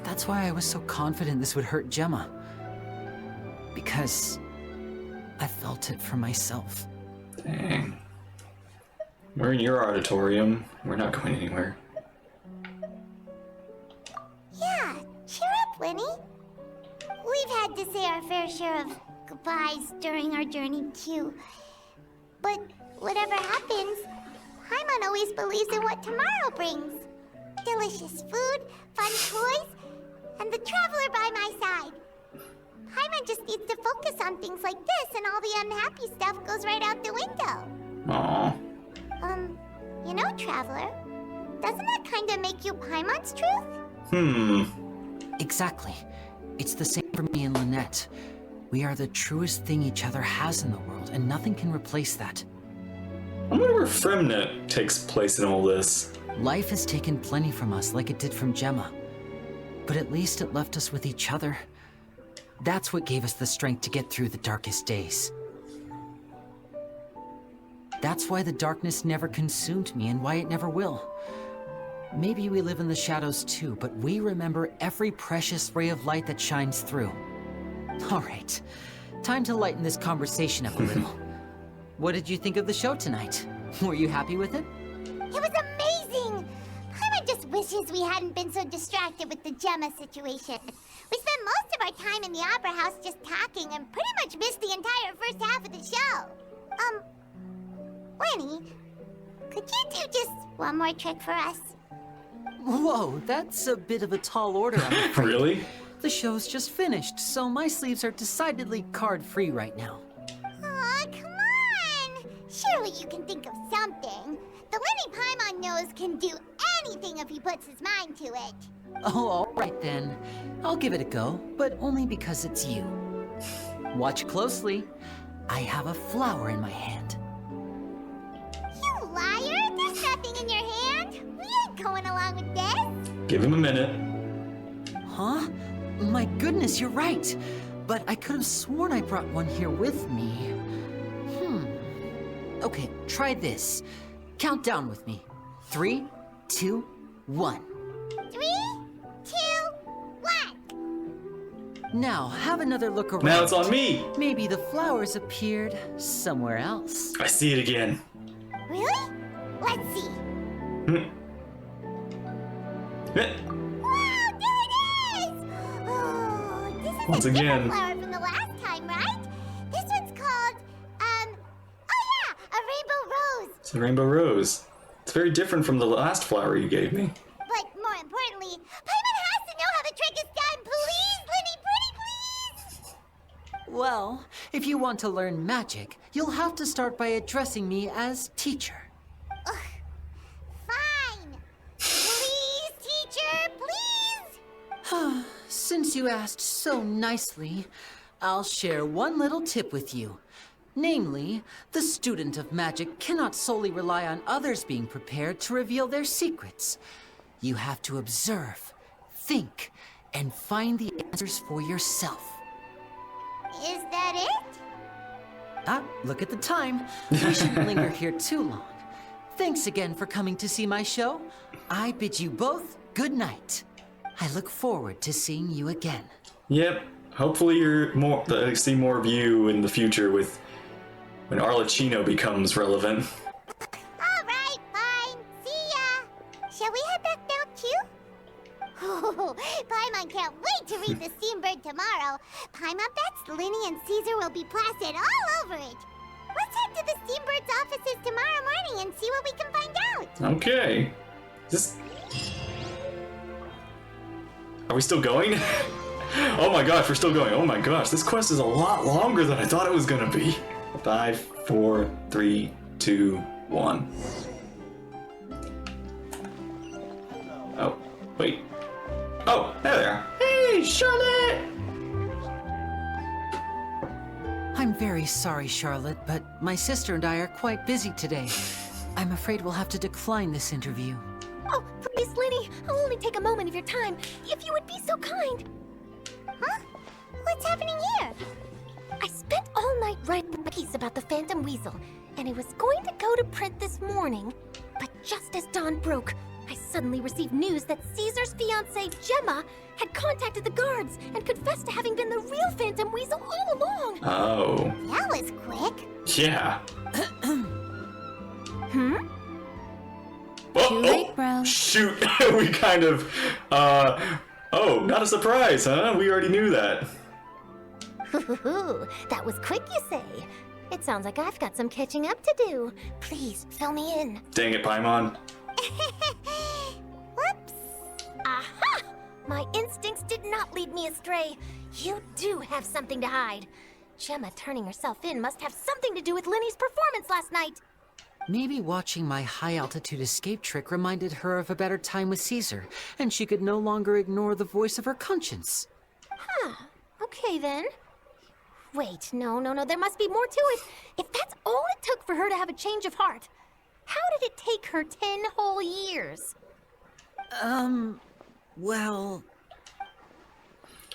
That's why I was so confident this would hurt Gemma. Because I felt it for myself. Dang. We're in your auditorium. We're not going anywhere. Yeah, cheer up, Lyney. We've had to say our fair share of goodbyes during our journey, too. But whatever happens, Paimon always believes in what tomorrow brings. Delicious food, fun toys, and the Traveler by my side. Paimon just needs to focus on things like this, and all the unhappy stuff goes right out the window. Aww. You know, Traveler, doesn't that kind of make you Paimon's truth? Exactly. It's the same for me and Lynette. We are the truest thing each other has in the world, and nothing can replace that. I wonder where Fremnet takes place in all this. Life has taken plenty from us, like it did from Gemma. But at least it left us with each other. That's what gave us the strength to get through the darkest days. That's why the darkness never consumed me and why it never will. Maybe we live in the shadows too, but we remember every precious ray of light that shines through. All right, time to lighten this conversation up a little. What did you think of the show tonight? Were you happy with it? It was amazing! Paimon just wishes we hadn't been so distracted with the Gemma situation. We spent most of our time in the Opera House just talking and pretty much missed the entire first half of the show. Lyney, could you do just one more trick for us? Whoa, that's a bit of a tall order, I'm afraid. Really? The show's just finished, so my sleeves are decidedly card-free right now. Aw, come on! Surely you can think of something. The Lyney Paimon knows can do anything if he puts his mind to it. Oh, all right then. I'll give it a go, but only because it's you. Watch closely. I have a flower in my hand. You liar! There's nothing in your hand! We ain't going along with this! Give him a minute. Huh? My goodness, you're right. But I could have sworn I brought one here with me. Okay, try this. Count down with me. 3, 2, 1. 3, 2, 1. Now, have another look around. Now it's on me. Maybe the flowers appeared somewhere else. I see it again. Really? Let's see. Wow, there it is! Oh, this is Once a again. different flower from the last time, right? This one's called, oh yeah, a rainbow rose. It's a rainbow rose. It's very different from the last flower you gave me. But more importantly, Paimon has to know how the trick is done. Please, Lyney, pretty please! Well, if you want to learn magic, you'll have to start by addressing me as teacher. Fine. Please, teacher, please! Since you asked so nicely, I'll share one little tip with you. Namely, the student of magic cannot solely rely on others being prepared to reveal their secrets. You have to observe, think, and find the answers for yourself. Is that it? Ah, look at the time. We shouldn't linger here too long. Thanks again for coming to see my show. I bid you both good night. I look forward to seeing you again. Yep. Hopefully see more of you in the future with when Arlecchino becomes relevant. All right, fine. See ya. Shall we head back now too? Oh, Paimon can't wait to read the Steambird tomorrow. Paimon bets Lyney and Caesar will be plastered all over it. Let's head to the Steambird's offices tomorrow morning and see what we can find out. Okay. Are we still going? Oh my gosh, we're still going. Oh my gosh, this quest is a lot longer than I thought it was gonna be. 5, 4, 3, 2, 1. Oh, wait. Oh, there they are. Hey, Charlotte! I'm very sorry, Charlotte, but my sister and I are quite busy today. I'm afraid we'll have to decline this interview. Oh, please, Lyney, I'll only take a moment of your time, if you would be so kind. Huh? What's happening here? I spent all night writing a piece about the Phantom Weasel, and it was going to go to print this morning. But just as dawn broke, I suddenly received news that Caesar's fiancée, Gemma, had contacted the guards and confessed to having been the real Phantom Weasel all along. Oh. That was quick. Yeah. Too late, bro. Shoot. We kind of, oh, not a surprise, huh? We already knew that. That was quick, you say? It sounds like I've got some catching up to do. Please, fill me in. Dang it, Paimon. Whoops. Aha! My instincts did not lead me astray. You do have something to hide. Gemma turning herself in must have something to do with Lyney's performance last night. Maybe watching my high-altitude escape trick reminded her of a better time with Caesar, and she could no longer ignore the voice of her conscience. Huh. Okay, then. Wait, no, there must be more to it. If that's all it took for her to have a change of heart, how did it take her 10 whole years? Well...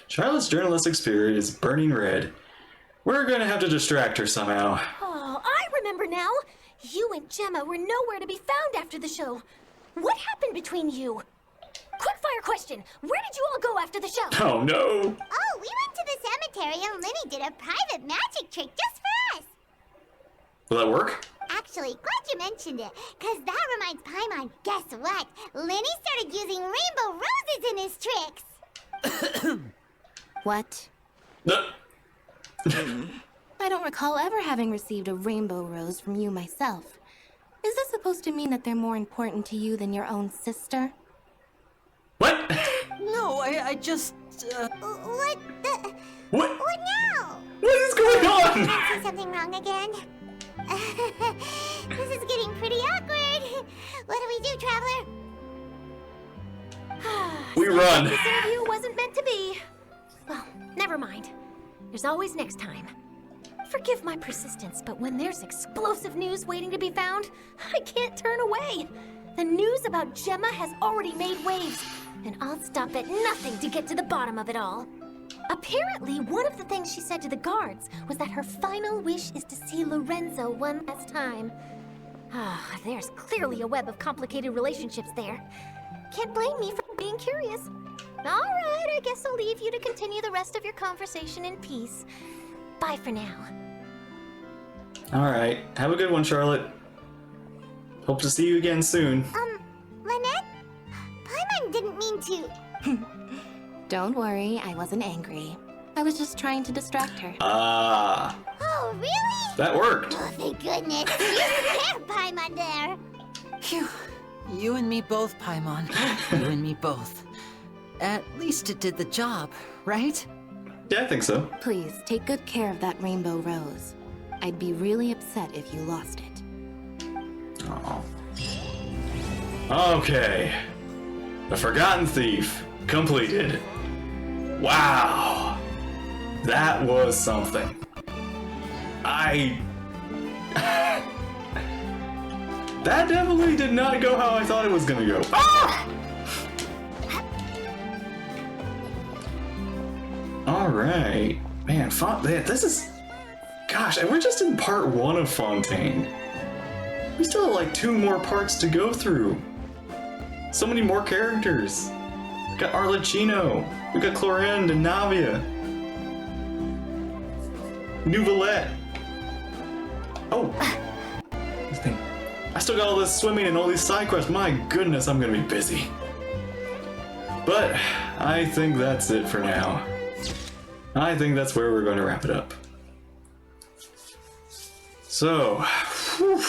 Charlotte's journalistic spirit is burning red. We're gonna have to distract her somehow. Oh, I remember now. You and Gemma were nowhere to be found after the show. What happened between you? Quickfire question. Where did you all go after the show? Oh, no. Oh, we went to the cemetery and Lyney did a private magic trick just for us. Will that work? Actually, glad you mentioned it, because that reminds Paimon, guess what? Lyney started using rainbow roses in his tricks. What? I don't recall ever having received a rainbow rose from you myself. Is this supposed to mean that they're more important to you than your own sister? What? No, I just, What the... What? What now? What is going on? Did I say something wrong again? This is getting pretty awkward. What do we do, Traveler? We run. This interview wasn't meant to be. Well, never mind. There's always next time. Forgive my persistence, but when there's explosive news waiting to be found, I can't turn away. The news about Gemma has already made waves, and I'll stop at nothing to get to the bottom of it all. Apparently, one of the things she said to the guards was that her final wish is to see Lorenzo one last time. Ah, there's clearly a web of complicated relationships there. Can't blame me for being curious. Alright, I guess I'll leave you to continue the rest of your conversation in peace. Bye for now. Alright, have a good one, Charlotte. Hope to see you again soon. Lynette? Paimon didn't mean to. Don't worry, I wasn't angry. I was just trying to distract her. Ah. Oh, really? That worked. Oh, thank goodness. You there, Paimon there. Phew. You and me both, Paimon. You and me both. At least it did the job, right? Yeah, I think so. Please, take good care of that rainbow rose. I'd be really upset if you lost it. Oh. Okay. The Forgotten Thief. Completed. Wow. That was something. That definitely did not go how I thought it was gonna go. Ah! Alright. Man, this is... Gosh, and we're just in part 1 of Fontaine. We still have like 2 more parts to go through. So many more characters. We got Arlecchino. We got Clorinde and Navia. Nouvelette. Oh. This thing. I still got all this swimming and all these side quests. My goodness, I'm gonna be busy. But I think that's it for now. I think that's where we're going to wrap it up. So, whew.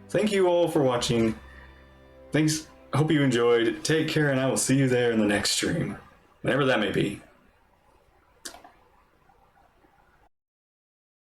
Thank you all for watching. Thanks. Hope you enjoyed. Take care, and I will see you there in the next stream, whenever that may be.